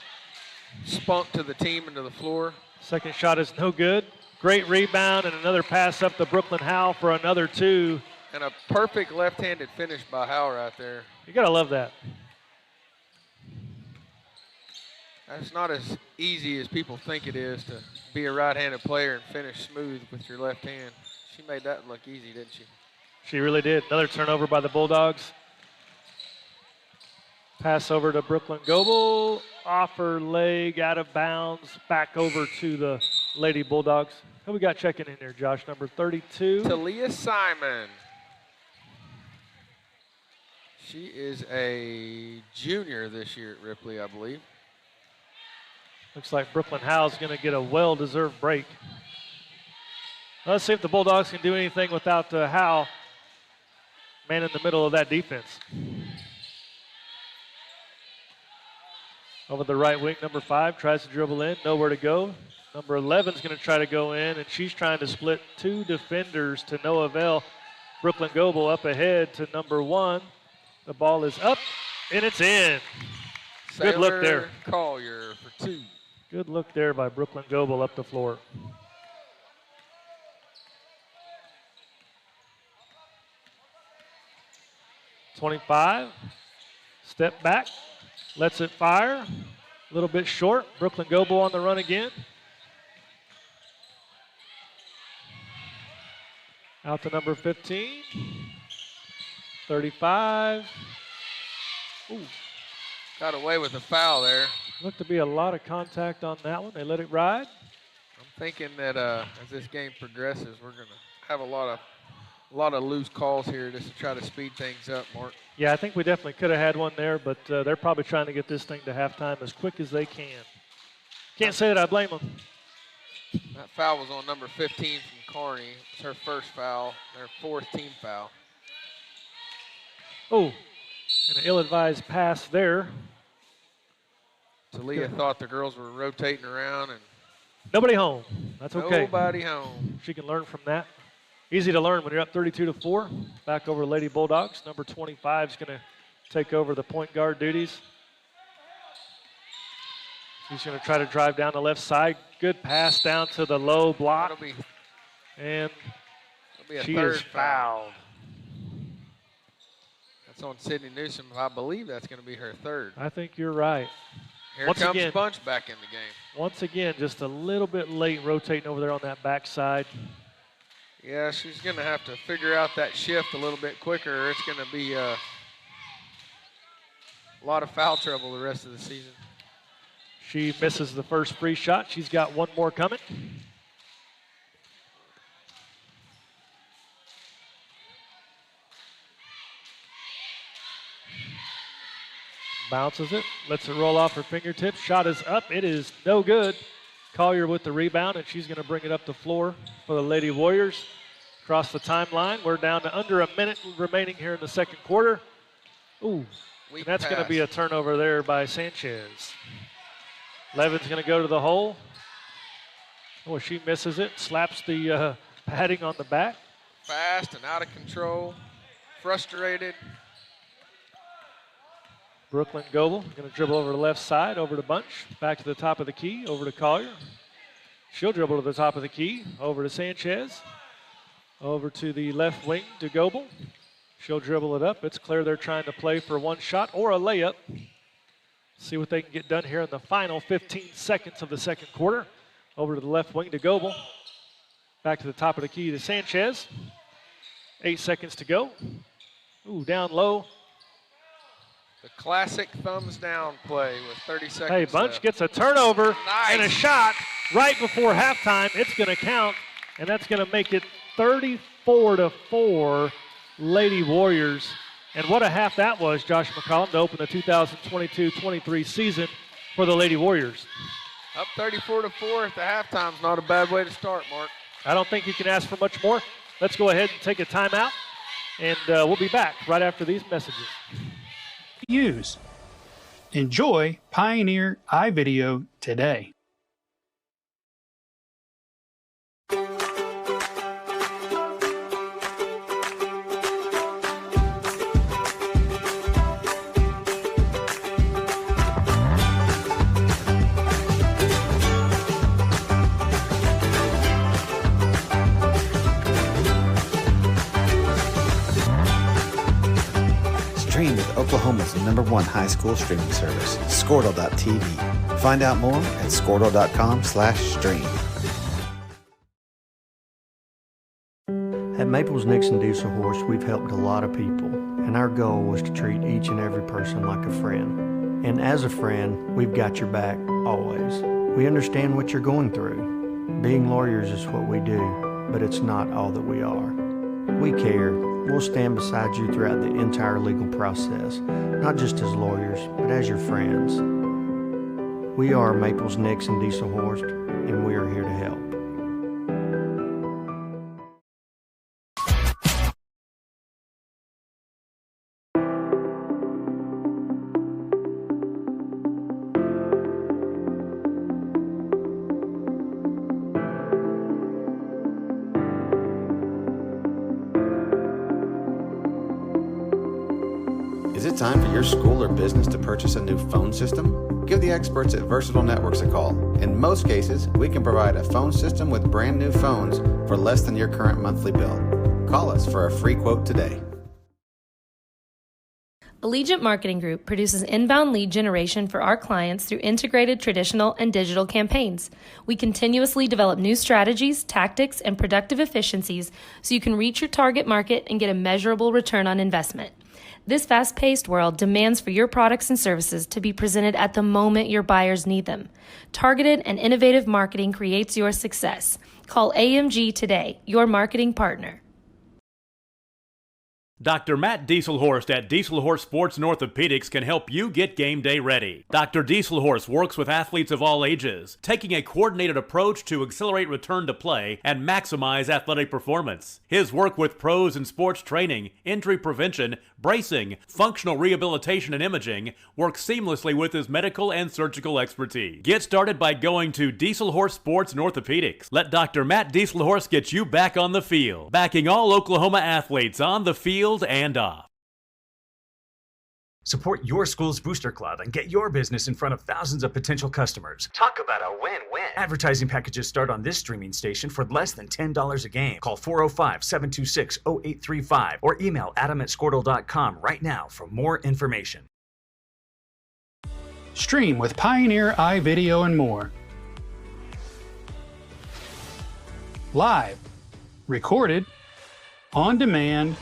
Speaker 8: spunk to the team and to the floor.
Speaker 1: Second shot is no good. Great rebound and another pass up to Brooklyn Howell for another 2.
Speaker 8: And a perfect left-handed finish by Howell right there.
Speaker 1: You got to love that.
Speaker 8: That's not as easy as people think it is to be a right-handed player and finish smooth with your left hand. She made that look easy, didn't she?
Speaker 1: She really did. Another turnover by the Bulldogs. Pass over to Brooklyn Goebel. Off her leg, out of bounds. Back over to the Lady Bulldogs. Who we got checking in here, Josh? Number 32.
Speaker 8: Talia Simon. She is a junior this year at Ripley, I believe.
Speaker 1: Looks like Brooklyn Howell's going to get a well-deserved break. Let's see if the Bulldogs can do anything without Howell, man in the middle of that defense. Over the right wing, number 5 tries to dribble in, nowhere to go. Number 11 is going to try to go in, and she's trying to split 2 defenders to no avail. Brooklyn Goebel up ahead to number 1. The ball is up, and it's in. Good look there.
Speaker 8: Collier for 2.
Speaker 1: Good look there by Brooklyn Goebel up the floor. .25, step back, lets it fire. A little bit short. Brooklyn Goebel on the run again. Out to number 15. 35. Ooh.
Speaker 8: Got away with a foul there.
Speaker 1: Looked to be a lot of contact on that one. They let it ride.
Speaker 8: I'm thinking that as this game progresses, we're going to have a lot of loose calls here just to try to speed things up, Mark.
Speaker 1: Yeah, I think we definitely could have had one there, but they're probably trying to get this thing to halftime as quick as they can. Can't say that I blame them.
Speaker 8: That foul was on number 15 from Carney. It's her first foul, their 4th team foul.
Speaker 1: Oh, and an ill-advised pass there.
Speaker 8: Talia thought the girls were rotating around and
Speaker 1: nobody home. That's okay.
Speaker 8: Nobody home.
Speaker 1: She can learn from that. Easy to learn when you're up 32-4. Back over Lady Bulldogs. Number 25 is going to take over the point guard duties. She's going to try to drive down the left side. Good pass down to the low block. And she is fouled.
Speaker 8: That's on Sydney Newsom. I believe that's going to be her 3rd.
Speaker 1: I think you're right.
Speaker 8: Here comes Bunch back in the game.
Speaker 1: Once again, just a little bit late rotating over there on that backside.
Speaker 8: Yeah, she's going to have to figure out that shift a little bit quicker. It's going to be a lot of foul trouble the rest of the season.
Speaker 1: She misses the first free shot. She's got one more coming. Bounces it, lets it roll off her fingertips. Shot is up. It is no good. Collier with the rebound, and she's going to bring it up the floor for the Lady Warriors. Across the timeline, we're down to under a minute remaining here in the second quarter. Ooh, and that's going to be a turnover there by Sanchez. Levin's going to go to the hole. Oh, she misses it, slaps the padding on the back.
Speaker 8: Fast and out of control, frustrated.
Speaker 1: Brooklyn Goebel going to dribble over to the left side, over to Bunch, back to the top of the key, over to Collier. She'll dribble to the top of the key, over to Sanchez, over to the left wing to Goebel. She'll dribble it up. It's clear they're trying to play for one shot or a layup. See what they can get done here in the final 15 seconds of the second quarter. Over to the left wing to Goebel. Back to the top of the key to Sanchez. 8 seconds to go. Ooh, down low.
Speaker 8: The classic thumbs down play with 30 seconds.
Speaker 1: Hey, Bunch gets a turnover and a shot right before halftime. It's going to count, and that's going to make it 34-4 Lady Warriors. And what a half that was, Josh McCollum, to open the 2022-23 season for the Lady Warriors.
Speaker 8: Up 34-4 at the halftime is not a bad way to start, Mark.
Speaker 1: I don't think you can ask for much more. Let's go ahead and take a timeout, and we'll be back right after these messages.
Speaker 4: Use. Enjoy Pioneer iVideo today.
Speaker 5: Stream with Oklahoma's #1 high school streaming service, Squirtle.tv. Find out more at Squirtle.com/stream.
Speaker 6: At Maples Nixon Diesel Horse, we've helped a lot of people, and our goal was to treat each and every person like a friend. And as a friend, we've got your back always. We understand what you're going through. Being lawyers is what we do, but it's not all that we are. We care. We'll stand beside you throughout the entire legal process, not just as lawyers, but as your friends. We are Maples Nixon Diesel Horse, and we are here to help.
Speaker 5: Is it time for your school or business to purchase a new phone system? Give the experts at Versatile Networks a call. In most cases, we can provide a phone system with brand new phones for less than your current monthly bill. Call us for a free quote today.
Speaker 7: Allegiant Marketing Group produces inbound lead generation for our clients through integrated traditional and digital campaigns. We continuously develop new strategies, tactics, and productive efficiencies so you can reach your target market and get a measurable return on investment. This fast-paced world demands for your products and services to be presented at the moment your buyers need them. Targeted and innovative marketing creates your success. Call AMG today, your marketing partner.
Speaker 3: Dr. Matt Dieselhorst at Dieselhorst Sports and Orthopedics can help you get game day ready. Dr. Dieselhorst works with athletes of all ages, taking a coordinated approach to accelerate return to play and maximize athletic performance. His work with pros in sports training, injury prevention, bracing, functional rehabilitation, and imaging works seamlessly with his medical and surgical expertise. Get started by going to Dieselhorst Sports and Orthopedics. Let Dr. Matt Dieselhorst get you back on the field, backing all Oklahoma athletes on the field and off.
Speaker 2: Support your school's booster club and get your business in front of thousands of potential customers. Talk about a win-win. Advertising packages start on this streaming station for less than $10 a game. Call 405-726-0835 or email adam@squirtle.com right now for more information.
Speaker 4: Stream with Pioneer iVideo and more. Live, recorded, on demand,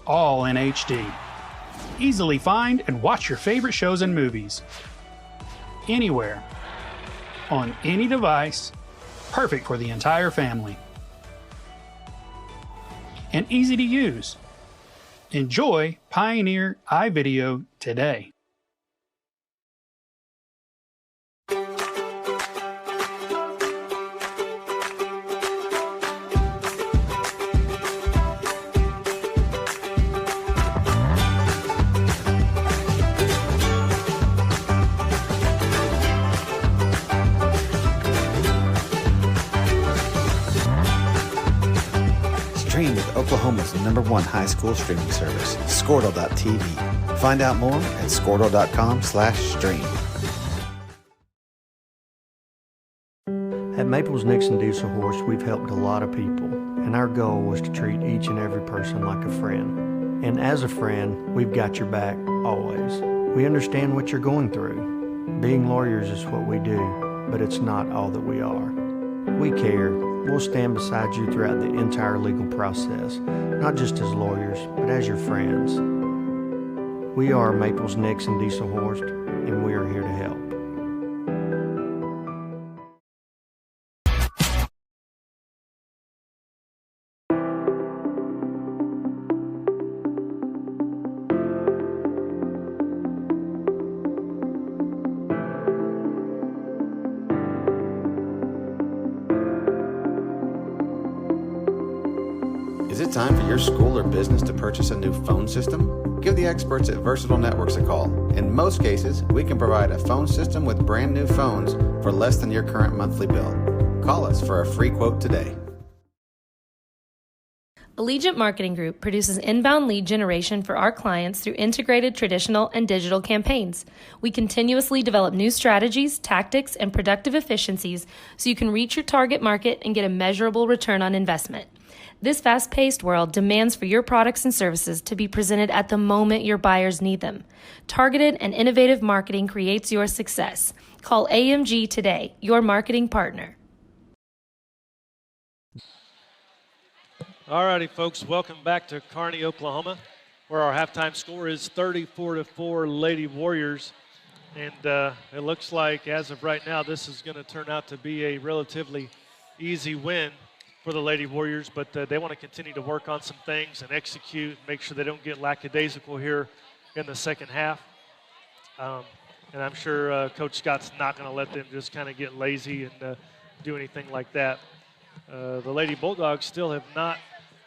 Speaker 4: all in HD. Easily find and watch your favorite shows and movies. Anywhere. On any device. Perfect for the entire family. And easy to use. Enjoy Pioneer iVideo today.
Speaker 5: Stream with Oklahoma's #1 high school streaming service, Squirtle.tv. Find out more at Squirtle.com/stream.
Speaker 6: At Maples Nixon Diesel Horse, we've helped a lot of people, and our goal was to treat each and every person like a friend. And as a friend, we've got your back always. We understand what you're going through. Being lawyers is what we do, but it's not all that we are. We care. We'll stand beside you throughout the entire legal process, not just as lawyers, but as your friends. We are Maples Nixon Diesel Horse, and we are here to help.
Speaker 5: Is it time for your school or business to purchase a new phone system? Give the experts at Versatile Networks a call. In most cases, we can provide a phone system with brand new phones for less than your current monthly bill. Call us for a free quote today.
Speaker 7: Allegiant Marketing Group produces inbound lead generation for our clients through integrated traditional and digital campaigns. We continuously develop new strategies, tactics, and productive efficiencies so you can reach your target market and get a measurable return on investment. This fast-paced world demands for your products and services to be presented at the moment your buyers need them. Targeted and innovative marketing creates your success. Call AMG today, your marketing partner.
Speaker 1: All righty, folks, welcome back to Carney, Oklahoma, where our halftime score is 34-4 Lady Warriors. And it looks like, as of right now, this is going to turn out to be a relatively easy win for the Lady Warriors, but they want to continue to work on some things and execute, make sure they don't get lackadaisical here in the second half. And I'm sure Coach Scott's not going to let them just kind of get lazy and do anything like that. The Lady Bulldogs still have not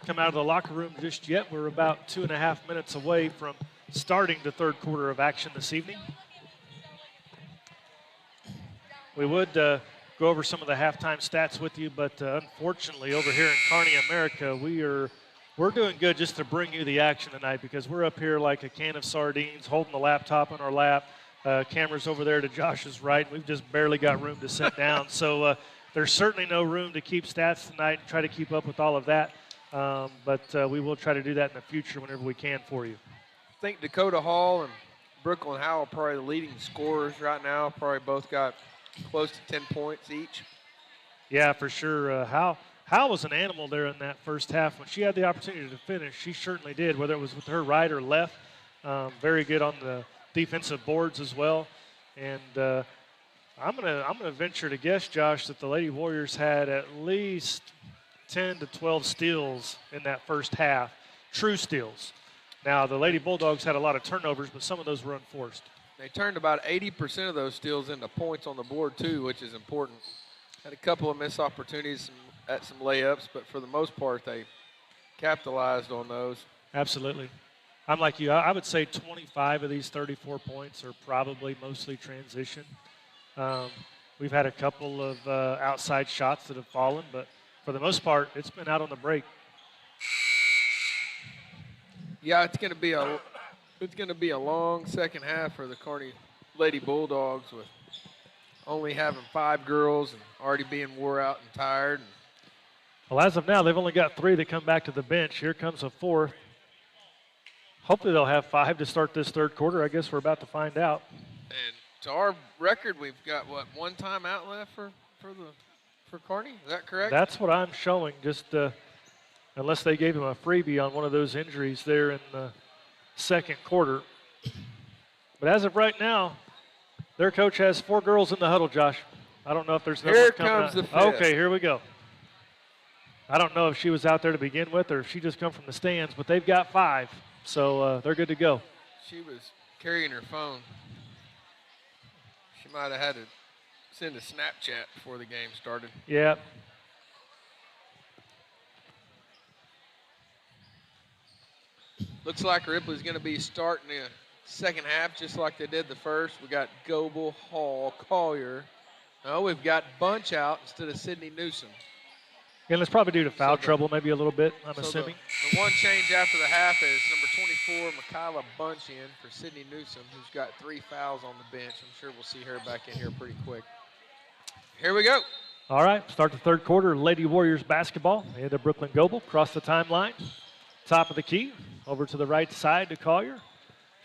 Speaker 1: come out of the locker room just yet. We're about 2.5 minutes away from starting the third quarter of action this evening. We would go over some of the halftime stats with you, but unfortunately over here in Carney, America, we're doing good just to bring you the action tonight because we're up here like a can of sardines, holding the laptop on our lap. Cameras over there to Josh's right, and we've just barely got room to sit down. So there's certainly no room to keep stats tonight and try to keep up with all of that. But we will try to do that in the future whenever we can for you.
Speaker 8: I think Dakota Hall and Brooklyn Howell are probably the leading scorers right now. Probably both got close to 10 points each.
Speaker 1: Yeah, for sure. Howell was an animal there in that first half. When she had the opportunity to finish, she certainly did, whether it was with her right or left. Very good on the defensive boards as well. And I'm gonna venture to guess, Josh, that the Lady Warriors had at least 10 to 12 steals in that first half, true steals. Now, the Lady Bulldogs had a lot of turnovers, but some of those were unforced.
Speaker 8: They turned about 80% of those steals into points on the board, too, which is important. Had a couple of missed opportunities at some layups, but for the most part, they capitalized on those.
Speaker 1: Absolutely. I'm like you. I would say 25 of these 34 points are probably mostly transition. We've had a couple of outside shots that have fallen, but for the most part, it's been out on the break.
Speaker 8: Yeah, it's going to be a long second half for the Carney Lady Bulldogs with only having 5 girls and already being wore out and tired.
Speaker 1: Well, as of now, they've only got 3 that come back to the bench. Here comes a 4th. Hopefully they'll have 5 to start this third quarter. I guess we're about to find out.
Speaker 8: And to our record, we've got, one timeout left for Carney? Is that correct?
Speaker 1: That's what I'm showing, just unless they gave him a freebie on one of those injuries there in the second quarter. But as of right now, their coach has 4 girls in the huddle, Josh. I don't know if there's another one coming
Speaker 8: comes
Speaker 1: out.
Speaker 8: the 5th.
Speaker 1: Okay, here we go. I don't know if she was out there to begin with or if she just come from the stands, but they've got 5, so they're good to go.
Speaker 8: She was carrying her phone. She might have had to send a Snapchat before the game started.
Speaker 1: Yeah.
Speaker 8: Looks like Ripley's going to be starting the second half just like they did the first. We got Goebel, Hall, Collier. No, we've got Bunch out instead of Sydney Newsom.
Speaker 1: And it's probably due to foul trouble maybe a little bit, I'm assuming.
Speaker 8: The one change after the half is number 24, Michaela Bunch in for Sydney Newsom, who's got 3 fouls on the bench. I'm sure we'll see her back in here pretty quick. Here we go.
Speaker 1: All right, start the third quarter. Lady Warriors basketball. And Brooklyn Goebel across the timeline. Top of the key. Over to the right side to Collier.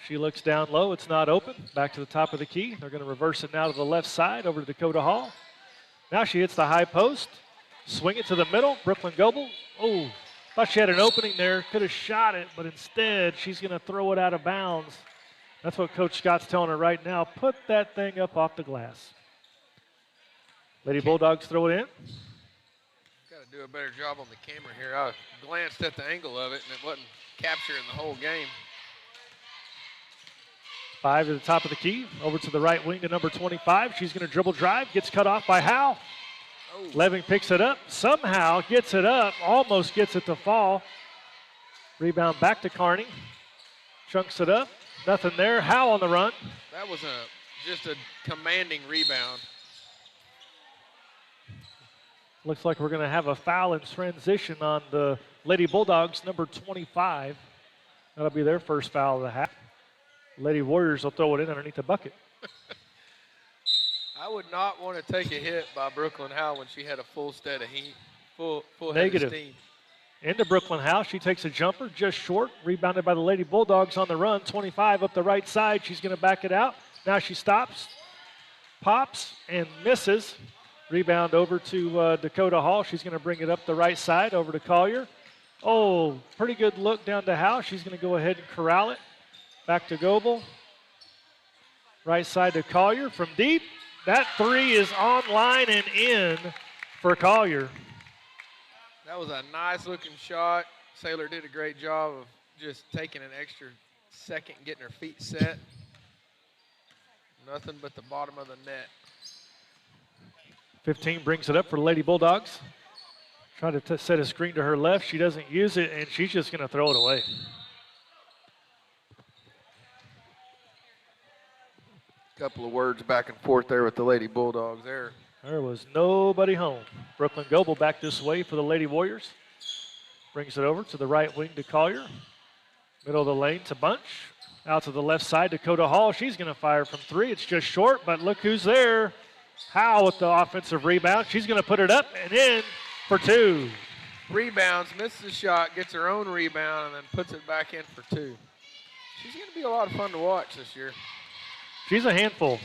Speaker 1: She looks down low. It's not open. Back to the top of the key. They're going to reverse it now to the left side over to Dakota Hall. Now she hits the high post. Swing it to the middle. Brooklyn Goebel. Oh, thought she had an opening there. Could have shot it, but instead she's going to throw it out of bounds. That's what Coach Scott's telling her right now. Put that thing up off the glass. Lady Bulldogs throw it in.
Speaker 8: Got to do a better job on the camera here. I glanced at the angle of it, and it wasn't capturing the whole game.
Speaker 1: 5 to the top of the key. Over to the right wing to number 25. She's going to dribble drive. Gets cut off by Howe.
Speaker 8: Oh.
Speaker 1: Leving picks it up. Somehow gets it up. Almost gets it to fall. Rebound back to Carney. chunks it up. Nothing there. Howe on the run.
Speaker 8: That was just a commanding rebound.
Speaker 1: Looks like we're going to have a foul in transition on the Lady Bulldogs, number 25. That'll be their first foul of the half. Lady Warriors will throw it in underneath the bucket.
Speaker 8: I would not want to take a hit by Brooklyn Howe when she had a full stead of heat, full
Speaker 1: Negative.
Speaker 8: head of steam.
Speaker 1: Into Brooklyn Howe. She takes a jumper just short. Rebounded by the Lady Bulldogs on the run. 25 up the right side. She's going to back it out. Now she stops, pops, and misses. Rebound over to Dakota Hall. She's going to bring it up the right side over to Collier. Oh, pretty good look down to Howe. She's going to go ahead and corral it. Back to Goebel. Right side to Collier from deep. That three is online and in for Collier.
Speaker 8: That was a nice-looking shot. Saylor did a great job of just taking an extra second, getting her feet set. Nothing but the bottom of the net.
Speaker 1: 15 brings it up for the Lady Bulldogs. Trying to set a screen to her left. She doesn't use it, and she's just going to throw it away.
Speaker 8: Couple of words back and forth there with the Lady Bulldogs there.
Speaker 1: There was nobody home. Brooklyn Goebel back this way for the Lady Warriors. Brings it over to the right wing to Collier. Middle of the lane to Bunch. Out to the left side, Dakota Hall. She's going to fire from three. It's just short, but look who's there. Howe with the offensive rebound. She's going to put it up and in for two.
Speaker 8: Rebounds, misses the shot, gets her own rebound, and then puts it back in for two. She's going to be a lot of fun to watch this year.
Speaker 1: She's a handful.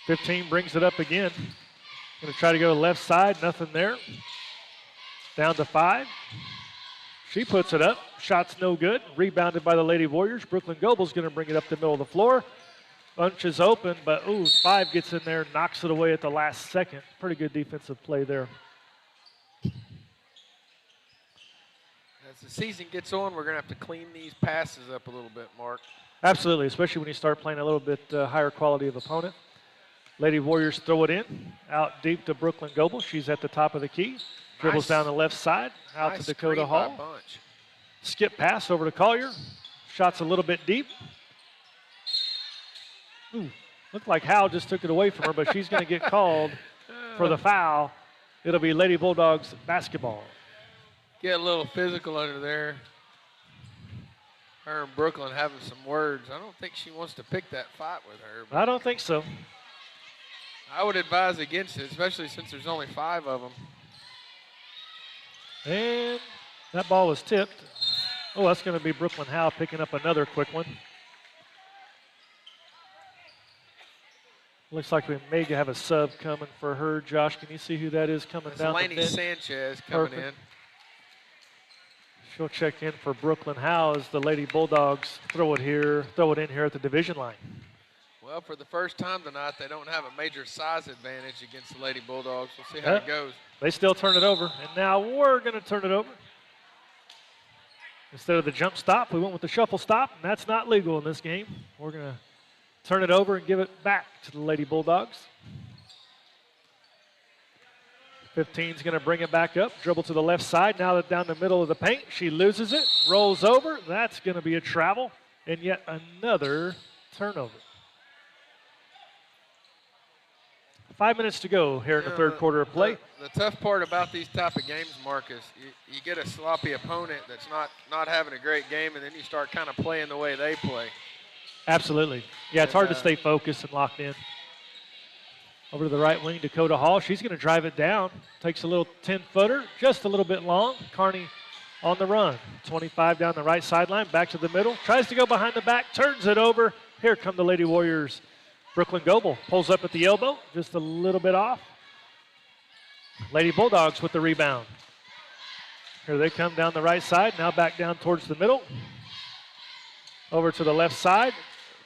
Speaker 1: 15 brings it up again. Going to try to go left side. Nothing there. Down to 5. She puts it up. Shot's no good. Rebounded by the Lady Warriors. Brooklyn Goebel's going to bring it up the middle of the floor. Bunch is open, but 5 gets in there, knocks it away at the last second. Pretty good defensive play there.
Speaker 8: As the season gets on, we're going to have to clean these passes up a little bit, Mark.
Speaker 1: Absolutely, especially when you start playing a little bit higher quality of opponent. Lady Warriors throw it in, out deep to Brooklyn Goebel. She's at the top of the key. Dribbles down the left side, out to Dakota Hall. Skip pass over to Collier. Shot's a little bit deep. Looked like Howe just took it away from her, but she's going to get called for the foul. It'll be Lady Bulldogs basketball.
Speaker 8: Get a little physical under there. Her and Brooklyn having some words. I don't think she wants to pick that fight with her.
Speaker 1: I don't think so.
Speaker 8: I would advise against it, especially since there's only 5 of them.
Speaker 1: And that ball was tipped. Oh, that's going to be Brooklyn Howe picking up another quick one. Looks like we may have a sub coming for her. Josh, can you see who that is coming down the bench?
Speaker 8: Laney Sanchez coming in.
Speaker 1: She'll check in for Brooklyn Howe as the Lady Bulldogs throw it in here at the division line.
Speaker 8: Well, for the first time tonight, they don't have a major size advantage against the Lady Bulldogs. We'll see how it goes.
Speaker 1: They still turn it over, and now we're going to turn it over. Instead of the jump stop, we went with the shuffle stop, and that's not legal in this game. We're going to turn it over and give it back to the Lady Bulldogs. 15's going to bring it back up, dribble to the left side. Now that down the middle of the paint, she loses it, rolls over. That's going to be a travel, and yet another turnover. 5 minutes to go here in the third quarter of play.
Speaker 8: The tough part about these type of games, Marcus, you get a sloppy opponent that's not having a great game, and then you start kind of playing the way they play.
Speaker 1: Absolutely. Yeah, it's hard to stay focused and locked in. Over to the right wing, Dakota Hall. She's going to drive it down. Takes a little 10-footer, just a little bit long. Carney on the run. 25 down the right sideline, back to the middle. Tries to go behind the back, turns it over. Here come the Lady Warriors. Brooklyn Goebel pulls up at the elbow, just a little bit off. Lady Bulldogs with the rebound. Here they come down the right side, now back down towards the middle. Over to the left side.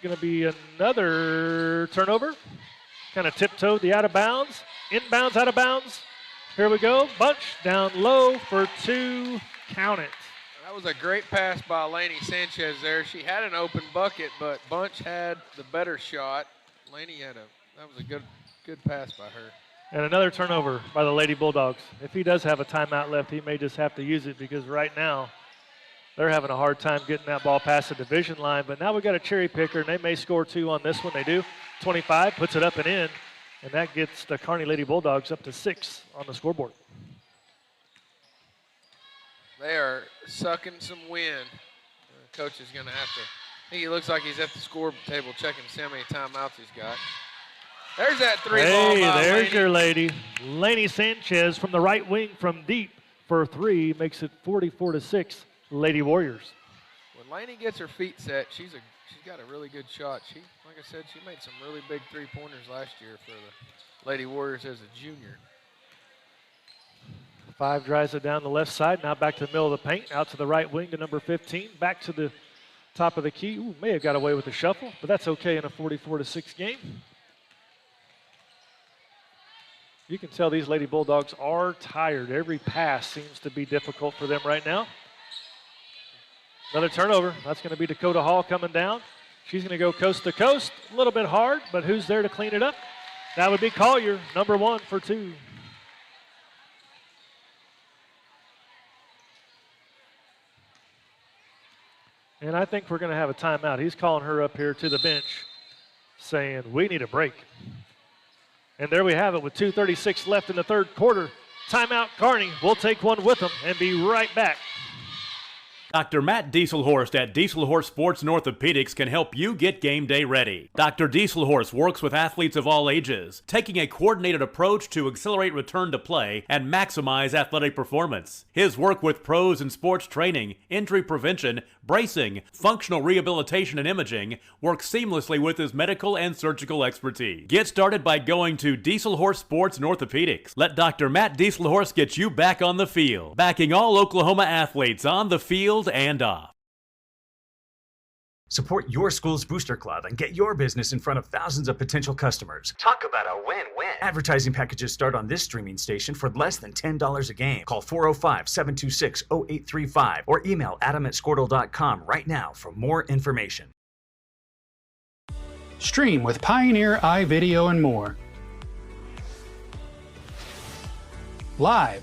Speaker 1: Going to be another turnover. Kind of tiptoed the out of bounds. Inbounds, out of bounds. Here we go. Bunch down low for 2. Count it.
Speaker 8: That was a great pass by Laney Sanchez there. She had an open bucket, but Bunch had the better shot. Laney that was a good pass by her.
Speaker 1: And another turnover by the Lady Bulldogs. If he does have a timeout left, he may just have to use it because right now They're having a hard time getting that ball past the division line, but now we've got a cherry picker, and they may score 2 on this one. They do. 25 puts it up and in, and that gets the Carney Lady Bulldogs up to 6 on the scoreboard.
Speaker 8: They are sucking some wind. The coach is going to have to. I think he looks like he's at the score table checking to see how many timeouts he's got. There's that 3 ball by
Speaker 1: there's
Speaker 8: Laney.
Speaker 1: your lady. Laney Sanchez from the right wing from deep for 3 makes it 44-6. Lady Warriors.
Speaker 8: When Laney gets her feet set, she's got a really good shot. Like I said, she made some really big 3-pointers last year for the Lady Warriors as a junior.
Speaker 1: 5 drives it down the left side. Now back to the middle of the paint. Out to the right wing to number 15. Back to the top of the key. Ooh, may have got away with the shuffle, but that's okay in a 44-6 game. You can tell these Lady Bulldogs are tired. Every pass seems to be difficult for them right now. Another turnover. That's going to be Dakota Hall coming down. She's going to go coast to coast. A little bit hard, but who's there to clean it up? That would be Collier, number 1 for 2. And I think we're going to have a timeout. He's calling her up here to the bench saying, we need a break. And there we have it with 2:36 left in the third quarter. Timeout, Carney. We'll take one with them and be right back.
Speaker 3: Dr. Matt Dieselhorst at Dieselhorst Sports and Orthopedics can help you get game day ready. Dr. Dieselhorst works with athletes of all ages, taking a coordinated approach to accelerate return to play and maximize athletic performance. His work with pros in sports training, injury prevention, bracing, functional rehabilitation, and imaging works seamlessly with his medical and surgical expertise. Get started by going to Dieselhorst Sports and Orthopedics. Let Dr. Matt Dieselhorst get you back on the field, backing all Oklahoma athletes on the field and off.
Speaker 2: Support your school's booster club and get your business in front of thousands of potential customers. Talk about a win-win. Advertising packages start on this streaming station for less than $10 a game. Call 405-726-0835 or email adam@squirtle.com right now for more information.
Speaker 4: Stream with Pioneer iVideo and more. Live,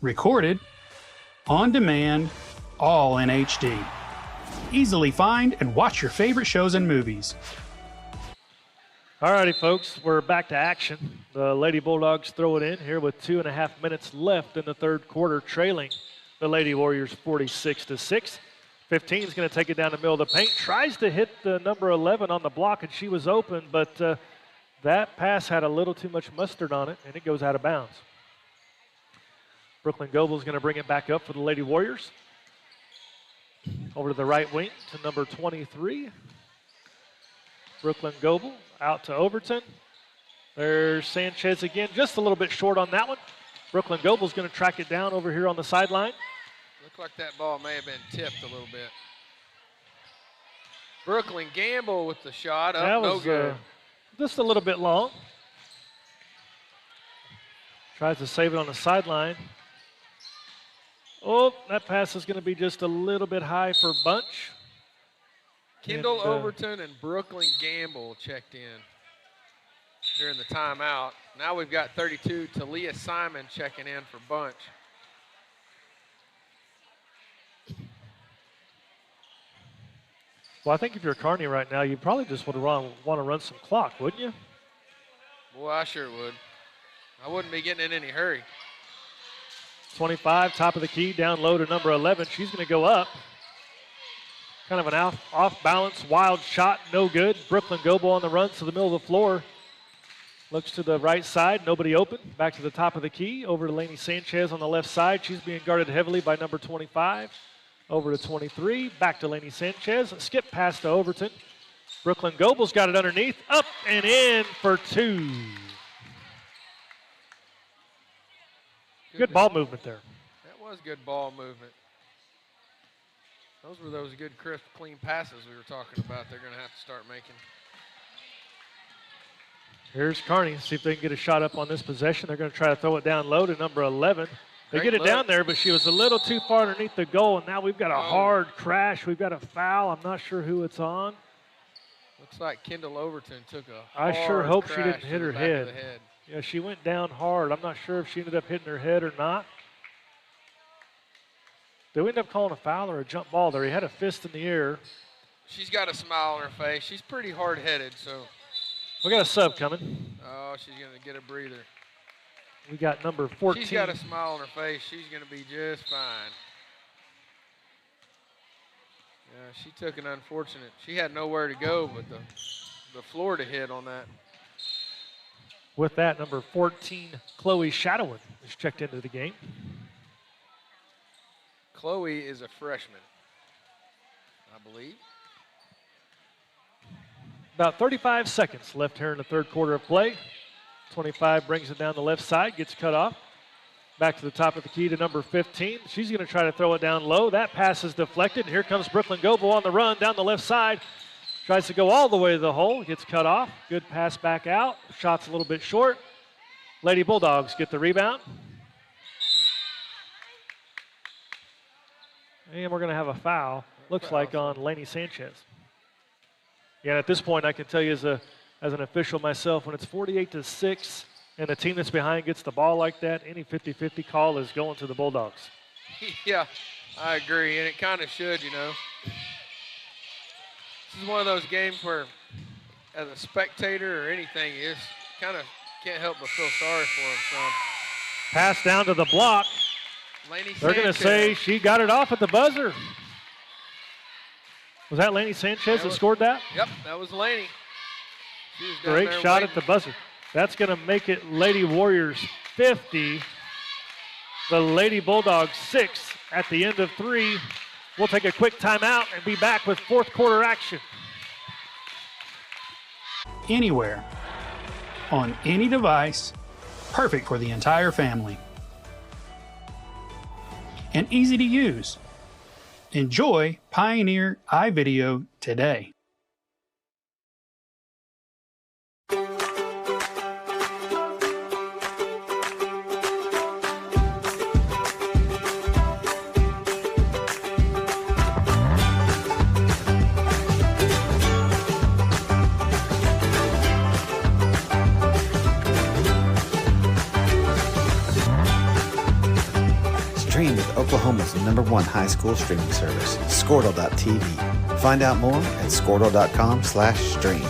Speaker 4: recorded, on demand, all in HD. Easily find and watch your favorite shows and movies.
Speaker 1: All righty, folks, we're back to action. The Lady Bulldogs throw it in here with 2.5 minutes left in the third quarter, trailing the Lady Warriors 46-6. 15 is going to take it down the middle of the paint. Tries to hit the number 11 on the block, and she was open, but that pass had a little too much mustard on it, and it goes out of bounds. Brooklyn Goebel is going to bring it back up for the Lady Warriors. Over to the right wing to number 23. Brooklyn Goebel out to Overton. There's Sanchez again, just a little bit short on that one. Brooklyn Goebel is going to track it down over here on the sideline.
Speaker 8: Looked like that ball may have been tipped a little bit. Brooklyn Gamble with the shot up,
Speaker 1: That
Speaker 8: no
Speaker 1: was
Speaker 8: good.
Speaker 1: just a little bit long. Tries to save it on the sideline. Oh, that pass is going to be just a little bit high for Bunch.
Speaker 8: Kendall
Speaker 1: And,
Speaker 8: Overton and Brooklyn Gamble checked in during the timeout. Now we've got 32, Talia Simon checking in for Bunch.
Speaker 1: Well, I think if you're Carney right now, you probably just would want to run some clock, wouldn't you?
Speaker 8: Boy, I sure would. I wouldn't be getting in any hurry.
Speaker 1: 25, top of the key, down low to number 11. She's going to go up. Kind of an off-balance, wild shot, no good. Brooklyn Goebel on the run to the middle of the floor. Looks to the right side, nobody open. Back to the top of the key, over to Laney Sanchez on the left side. She's being guarded heavily by number 25. Over to 23, back to Laney Sanchez. Skip pass to Overton. Brooklyn Goebel's got it underneath, up and in for 2. Good ball movement there.
Speaker 8: That was good ball movement. Those were those good, crisp, clean passes we were talking about. They're going to have to start making.
Speaker 1: Here's Carney. See if they can get a shot up on this possession. They're going to try to throw it down low to number 11. They
Speaker 8: Great
Speaker 1: get it
Speaker 8: look.
Speaker 1: down there, but she was a little too far underneath the goal, and now we've got a hard crash. We've got a foul. I'm not sure who it's on.
Speaker 8: Looks like Kendall Overton took a
Speaker 1: I sure
Speaker 8: hard
Speaker 1: hope she
Speaker 8: crash
Speaker 1: didn't
Speaker 8: to
Speaker 1: hit
Speaker 8: the
Speaker 1: her
Speaker 8: back of
Speaker 1: head.
Speaker 8: the head.
Speaker 1: Yeah, she went down hard. I'm not sure if she ended up hitting her head or not. Did we end up calling a foul or a jump ball there? He had a fist in the air.
Speaker 8: She's got a smile on her face. She's pretty hard-headed, so.
Speaker 1: We got a sub coming.
Speaker 8: Oh, she's going to get a breather.
Speaker 1: We got number 14.
Speaker 8: She's got a smile on her face. She's going to be just fine. Yeah, she took an unfortunate. She had nowhere to go but the floor to hit on that.
Speaker 1: With that, number 14, Chloe Shadowin, is checked into the game.
Speaker 8: Chloe is a freshman, I believe.
Speaker 1: About 35 seconds left here in the third quarter of play. 25 brings it down the left side, gets cut off. Back to the top of the key to number 15. She's going to try to throw it down low. That pass is deflected. And here comes Brooklyn Goebel on the run down the left side. Tries to go all the way to the hole, gets cut off. Good pass back out. Shot's a little bit short. Lady Bulldogs get the rebound. And we're going to have a foul, looks like, on Lainey Sanchez. Yeah, at this point, I can tell you as an official myself, when it's 48-6 and the team that's behind gets the ball like that, any 50-50 call is going to the Bulldogs.
Speaker 8: Yeah, I agree, and it kind of should, you know. This is one of those games where, as a spectator or anything, you just kind of can't help but feel sorry for them. So.
Speaker 1: Pass down to the block. They're going to say she got it off at the buzzer. Was that Lainey Sanchez that scored that?
Speaker 8: Yep, that was Lainey.
Speaker 1: Great shot at the buzzer. That's going to make it Lady Warriors 50. The Lady Bulldogs 6 at the end of 3. We'll take a quick timeout and be back with fourth quarter action.
Speaker 4: Anywhere, on any device, perfect for the entire family. And easy to use. Enjoy Pioneer iVideo today.
Speaker 5: Stream with Oklahoma's #1 high school streaming service, Squirtle.tv. Find out more at Squirtle.com/stream.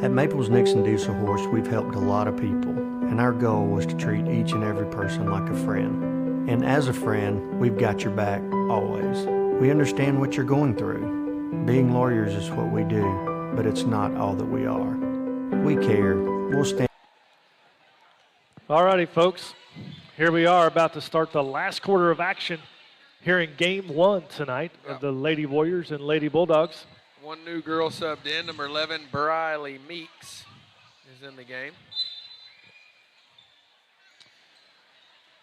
Speaker 6: At Maples Nixon Diesel Horse, we've helped a lot of people, and our goal was to treat each and every person like a friend. And as a friend, we've got your back always. We understand what you're going through. Being lawyers is what we do, but it's not all that we are. We care. We'll stand.
Speaker 1: All righty, folks. Here we are about to start the last quarter of action here in game 1 tonight of the Lady Warriors and Lady Bulldogs.
Speaker 8: One new girl subbed in. Number 11, Briley Meeks, is in the game.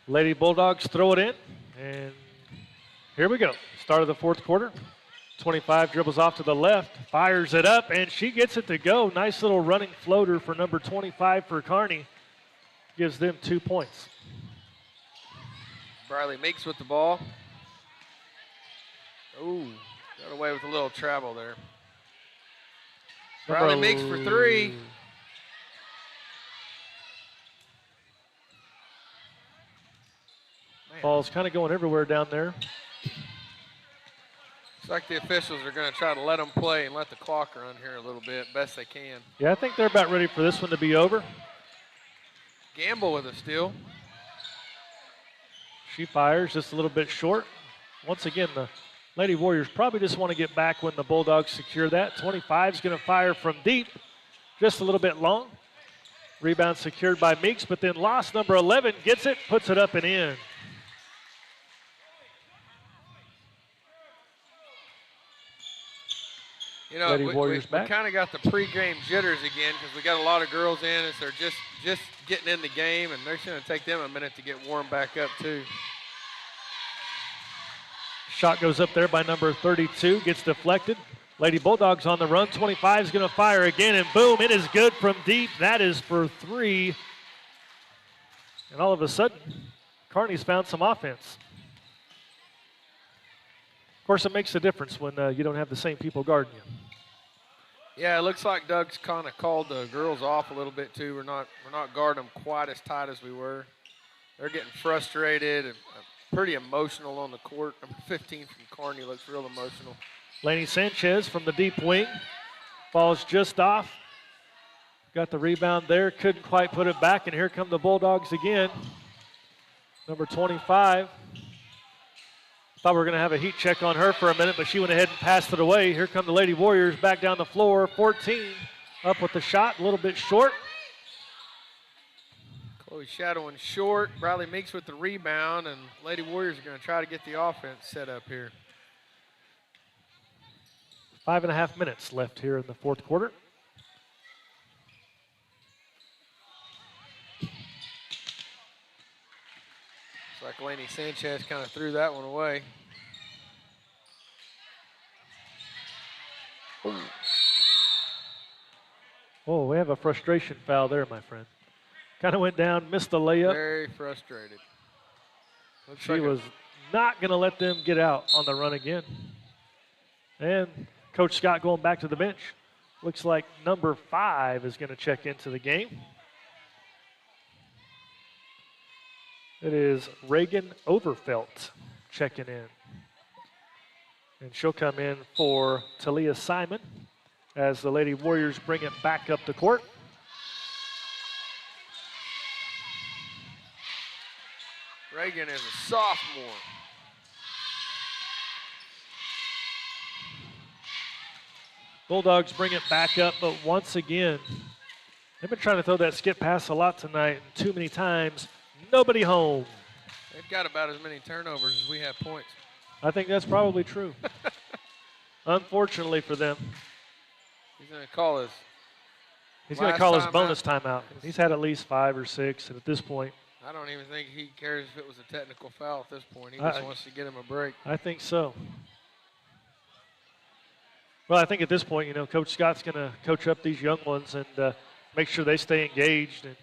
Speaker 1: Lady Bulldogs throw it in, and here we go. Start of the fourth quarter. 25 dribbles off to the left, fires it up, and she gets it to go. Nice little running floater for number 25 for Carney. Gives them 2 points.
Speaker 8: Briley Meeks with the ball. Ooh, got away with a little travel there. Briley Meeks for 3.
Speaker 1: Ball's kind of going everywhere down there.
Speaker 8: It's like the officials are going to try to let them play and let the clock run here a little bit, best they can.
Speaker 1: Yeah, I think they're about ready for this one to be over.
Speaker 8: Gamble with a steal.
Speaker 1: She fires just a little bit short. Once again, the Lady Warriors probably just want to get back when the Bulldogs secure that. 25 is going to fire from deep, just a little bit long. Rebound secured by Meeks, but then lost. Number 11 gets it, puts it up and in.
Speaker 8: You know, we kind of got the pregame jitters again because we got a lot of girls in as they're just getting in the game, and they're going to take them a minute to get warmed back up too.
Speaker 1: Shot goes up there by number 32, gets deflected. Lady Bulldogs on the run. 25 is going to fire again, and boom, it is good from deep. That is for 3. And all of a sudden, Carney's found some offense. Of course, it makes a difference when you don't have the same people guarding you.
Speaker 8: Yeah, it looks like Doug's kind of called the girls off a little bit too. We're not guarding them quite as tight as we were. they're getting frustrated and pretty emotional on the court. Number 15 from Carney looks real emotional.
Speaker 1: Laney Sanchez from the deep wing. Falls just off. Got the rebound there, couldn't quite put it back, and here come the Bulldogs again. Number 25. Thought we were going to have a heat check on her for a minute, but she went ahead and passed it away. Here come the Lady Warriors back down the floor. 14 up with the shot, a little bit short.
Speaker 8: Chloe shadowing short. Bradley Meeks with the rebound, and Lady Warriors are going to try to get the offense set up here.
Speaker 1: 5.5 minutes left here in the fourth quarter.
Speaker 8: Looks like Laney Sanchez kind of threw that one away.
Speaker 1: Oh, we have a frustration foul there, my friend. Kind of went down, missed the layup.
Speaker 8: Very frustrated.
Speaker 1: She was not going to let them get out on the run again. And Coach Scott going back to the bench. Looks like number 5 is going to check into the game. It is Reagan Overfelt checking in. And she'll come in for Talia Simon as the Lady Warriors bring it back up the court.
Speaker 8: Reagan is a sophomore.
Speaker 1: Bulldogs bring it back up, but once again, they've been trying to throw that skip pass a lot tonight, and too many times, nobody home.
Speaker 8: They've got about as many turnovers as we have points.
Speaker 1: I think that's probably true. Unfortunately for them.
Speaker 8: He's going to call his
Speaker 1: He's going to call his bonus timeout. He's had at least 5 or 6, and at this point,
Speaker 8: I don't even think he cares if it was a technical foul at this point. He just wants to get him a break.
Speaker 1: I think so. Well, I think at this point, you know, Coach Scott's going to coach up these young ones and make sure they stay engaged and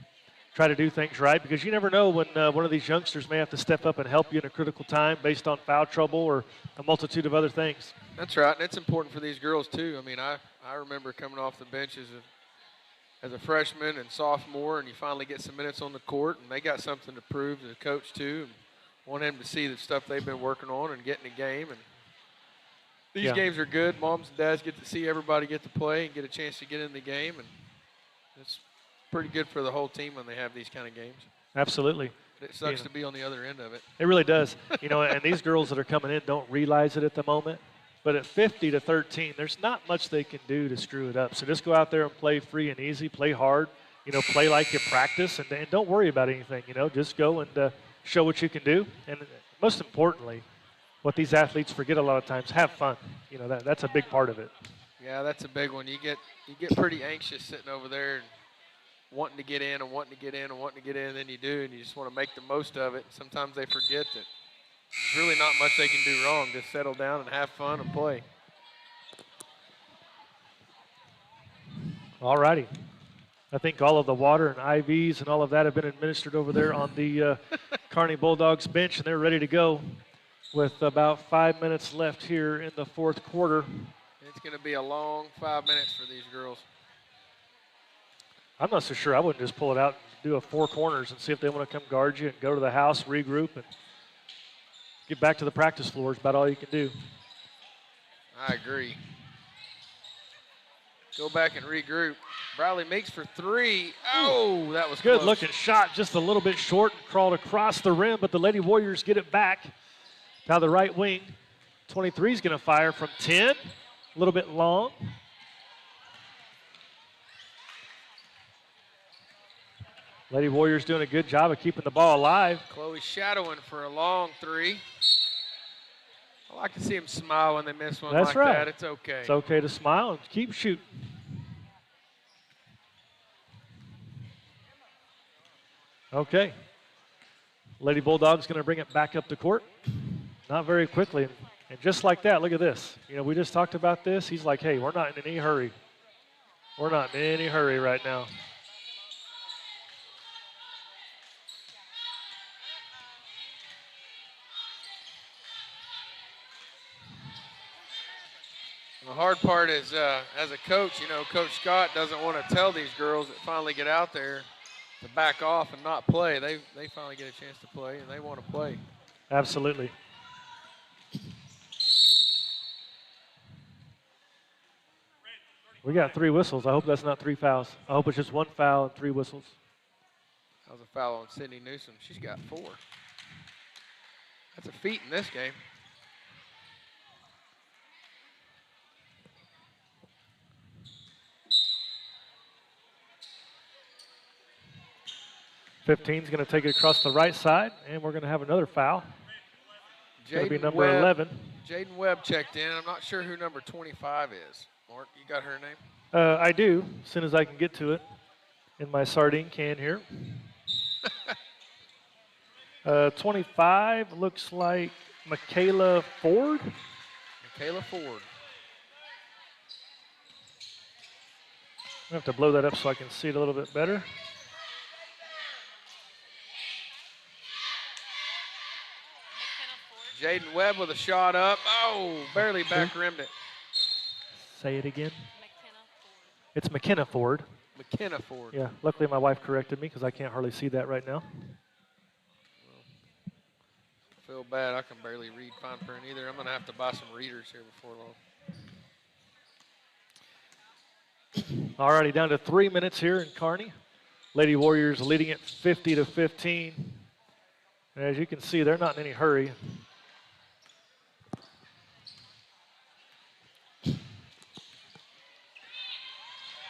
Speaker 1: try to do things right, because you never know when one of these youngsters may have to step up and help you in a critical time based on foul trouble or a multitude of other things.
Speaker 8: That's right, and it's important for these girls too. I mean, I remember coming off the bench as a freshman and sophomore, and you finally get some minutes on the court, and they got something to prove to the coach too, and want him to see the stuff they've been working on and get in the game. And these games are good. Moms and dads get to see everybody get to play and get a chance to get in the game, and it's pretty good for the whole team when they have these kind of games.
Speaker 1: Absolutely.
Speaker 8: It sucks to be on the other end of it.
Speaker 1: It really does. You know, and these girls that are coming in don't realize it at the moment. But at 50-13, there's not much they can do to screw it up. So just go out there and play free and easy, play hard, you know, play like you practice, and don't worry about anything. You know, just go and show what you can do. And most importantly, what these athletes forget a lot of times, have fun. You know, that's a big part of it.
Speaker 8: Yeah, that's a big one. You get pretty anxious sitting over there and wanting to get in and wanting to get in and wanting to get in, and then you do, and you just want to make the most of it. Sometimes they forget that there's really not much they can do wrong. Just settle down and have fun and play.
Speaker 1: All righty. I think all of the water and IVs and all of that have been administered over there on the Carney Bulldogs bench, and they're ready to go with about 5 minutes left here in the fourth quarter.
Speaker 8: It's going to be a long 5 minutes for these girls.
Speaker 1: I'm not so sure. I wouldn't just pull it out and do a 4 corners and see if they want to come guard you and go to the house, regroup, and get back to the practice floor is about all you can do.
Speaker 8: I agree. Go back and regroup. Bradley Meeks for 3. Oh, that was
Speaker 1: good
Speaker 8: close.
Speaker 1: Looking shot, just a little bit short and crawled across the rim, but the Lady Warriors get it back. Now the right wing, 23 is going to fire from 10, a little bit long. Lady Warriors doing a good job of keeping the ball alive.
Speaker 8: Chloe shadowing for a long 3. I like to see them smile when they miss one
Speaker 1: That's
Speaker 8: like
Speaker 1: right.
Speaker 8: that. It's okay.
Speaker 1: It's okay to smile and keep shooting. Okay. Lady Bulldogs going to bring it back up the court. Not very quickly. And just like that, look at this. You know, we just talked about this. He's like, hey, we're not in any hurry. We're not in any hurry right now.
Speaker 8: The hard part is, as a coach, you know, Coach Scott doesn't want to tell these girls that finally get out there to back off and not play. They finally get a chance to play, and they want to play.
Speaker 1: Absolutely. We got 3 whistles. I hope that's not 3 fouls. I hope it's just 1 foul and 3 whistles.
Speaker 8: That was a foul on Sydney Newsom. She's got 4. That's a feat in this game.
Speaker 1: Fifteen's going to take it across the right side, and we're going to have another foul. Going to be number 11.
Speaker 8: Jaden Webb checked in. I'm not sure who number 25 is. Mark, you got her name?
Speaker 1: I do, as soon as I can get to it in my sardine can here. 25 looks like Michaela Ford.
Speaker 8: Michaela Ford.
Speaker 1: I have to blow that up so I can see it a little bit better.
Speaker 8: Jaden Webb with a shot up. Oh, barely back rimmed it.
Speaker 1: Say it again. It's McKenna Ford.
Speaker 8: McKenna Ford.
Speaker 1: Yeah, luckily my wife corrected me because I can't hardly see that right now.
Speaker 8: I feel bad. I can barely read fine print either. I'm going to have to buy some readers here before long.
Speaker 1: Alrighty, down to 3 minutes here in Carney. Lady Warriors leading it 50-15. And as you can see, they're not in any hurry.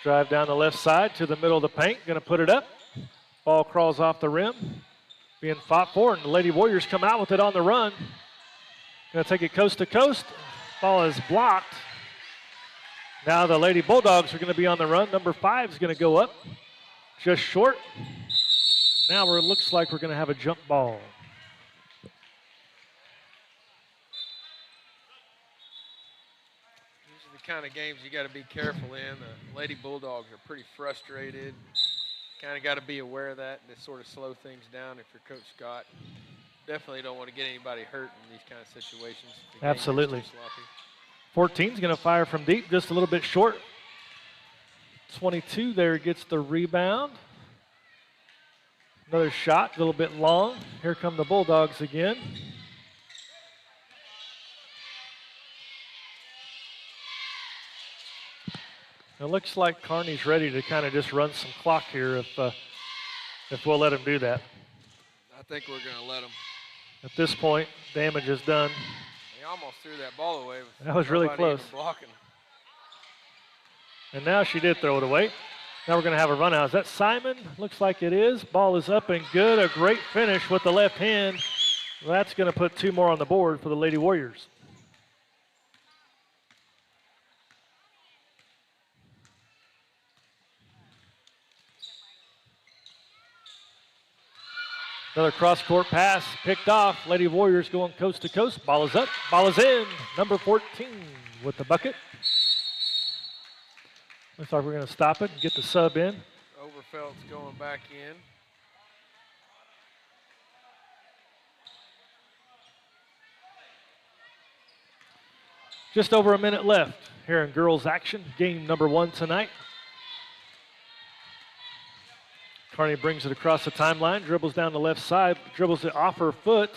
Speaker 1: Drive down the left side to the middle of the paint. Going to put it up. Ball crawls off the rim. Being fought for, and the Lady Warriors come out with it on the run. Going to take it coast to coast. Ball is blocked. Now the Lady Bulldogs are going to be on the run. Number 5 is going to go up. Just short. Now it looks like we're going to have a jump ball.
Speaker 8: Kind of games you got to be careful in. The Lady Bulldogs are pretty frustrated. Kind of got to be aware of that and to sort of slow things down if you're Coach Scott. Definitely don't want to get anybody hurt in these kind of situations.
Speaker 1: Absolutely. 14's going to fire from deep, just a little bit short. 22 there gets the rebound. Another shot, a little bit long. Here come the Bulldogs again. It looks like Carney's ready to kind of just run some clock here if we'll let him do that.
Speaker 8: I think we're going to let him.
Speaker 1: At this point, damage is done.
Speaker 8: He almost threw that ball away.
Speaker 1: That was really close.
Speaker 8: Blocking.
Speaker 1: And now she did throw it away. Now we're going to have a run out. Is that Simon? Looks like it is. Ball is up and good. A great finish with the left hand. That's going to put 2 more on the board for the Lady Warriors. Another cross-court pass picked off. Lady Warriors going coast to coast. Ball is up. Ball is in. Number 14 with the bucket. Looks like we're going to stop it and get the sub in.
Speaker 8: Overfelt's going back in.
Speaker 1: Just over a minute left here in girls action. Game number 1 tonight. Carney brings it across the timeline, dribbles down the left side, dribbles it off her foot,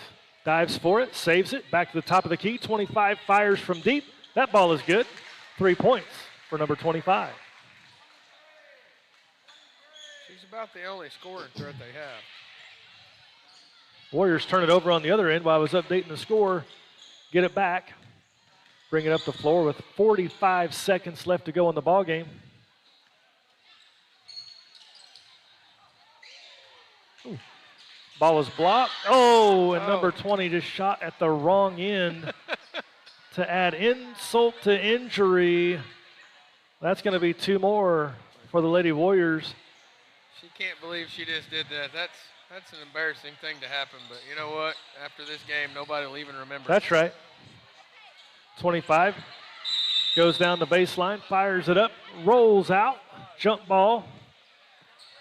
Speaker 1: dives for it, saves it, back to the top of the key. 25 fires from deep. That ball is good. 3 points for number 25.
Speaker 8: She's about the only scoring threat they have.
Speaker 1: Warriors turn it over on the other end while I was updating the score. Get it back. Bring it up the floor with 45 seconds left to go in the ball game. Ooh. Ball is blocked. Oh, and number 20 just shot at the wrong end to add insult to injury. That's going to be 2 more for the Lady Warriors.
Speaker 8: She can't believe she just did that. That's an embarrassing thing to happen, but you know what? After this game, nobody will even remember.
Speaker 1: That's right. 25 goes down the baseline, fires it up, rolls out, jump ball.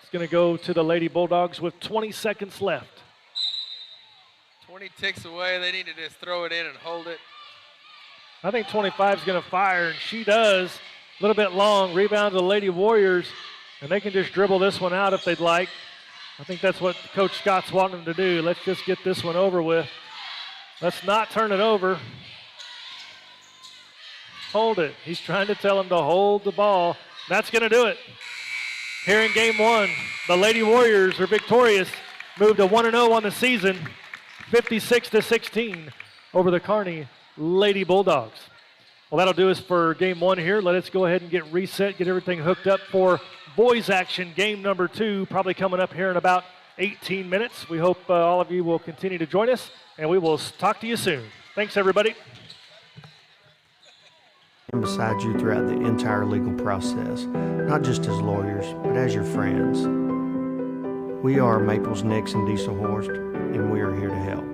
Speaker 1: It's going to go to the Lady Bulldogs with 20 seconds left.
Speaker 8: 20 ticks away. They need to just throw it in and hold it.
Speaker 1: I think 25 is going to fire, and she does. A little bit long, rebound to the Lady Warriors, and they can just dribble this one out if they'd like. I think that's what Coach Scott's wanting them to do. Let's just get this one over with. Let's not turn it over. Hold it. He's trying to tell them to hold the ball. That's going to do it. Here in game one, the Lady Warriors are victorious. Moved to 1-0 on the season, 56-16 over the Carney Lady Bulldogs. Well, that'll do us for game one here. Let us go ahead and get reset, get everything hooked up for boys action, game number 2, probably coming up here in about 18 minutes. We hope all of you will continue to join us, and we will talk to you soon. Thanks, everybody.
Speaker 6: And beside you throughout the entire legal process, not just as lawyers, but as your friends. We are Maples, Nix, and Diesel Horst, and we are here to help.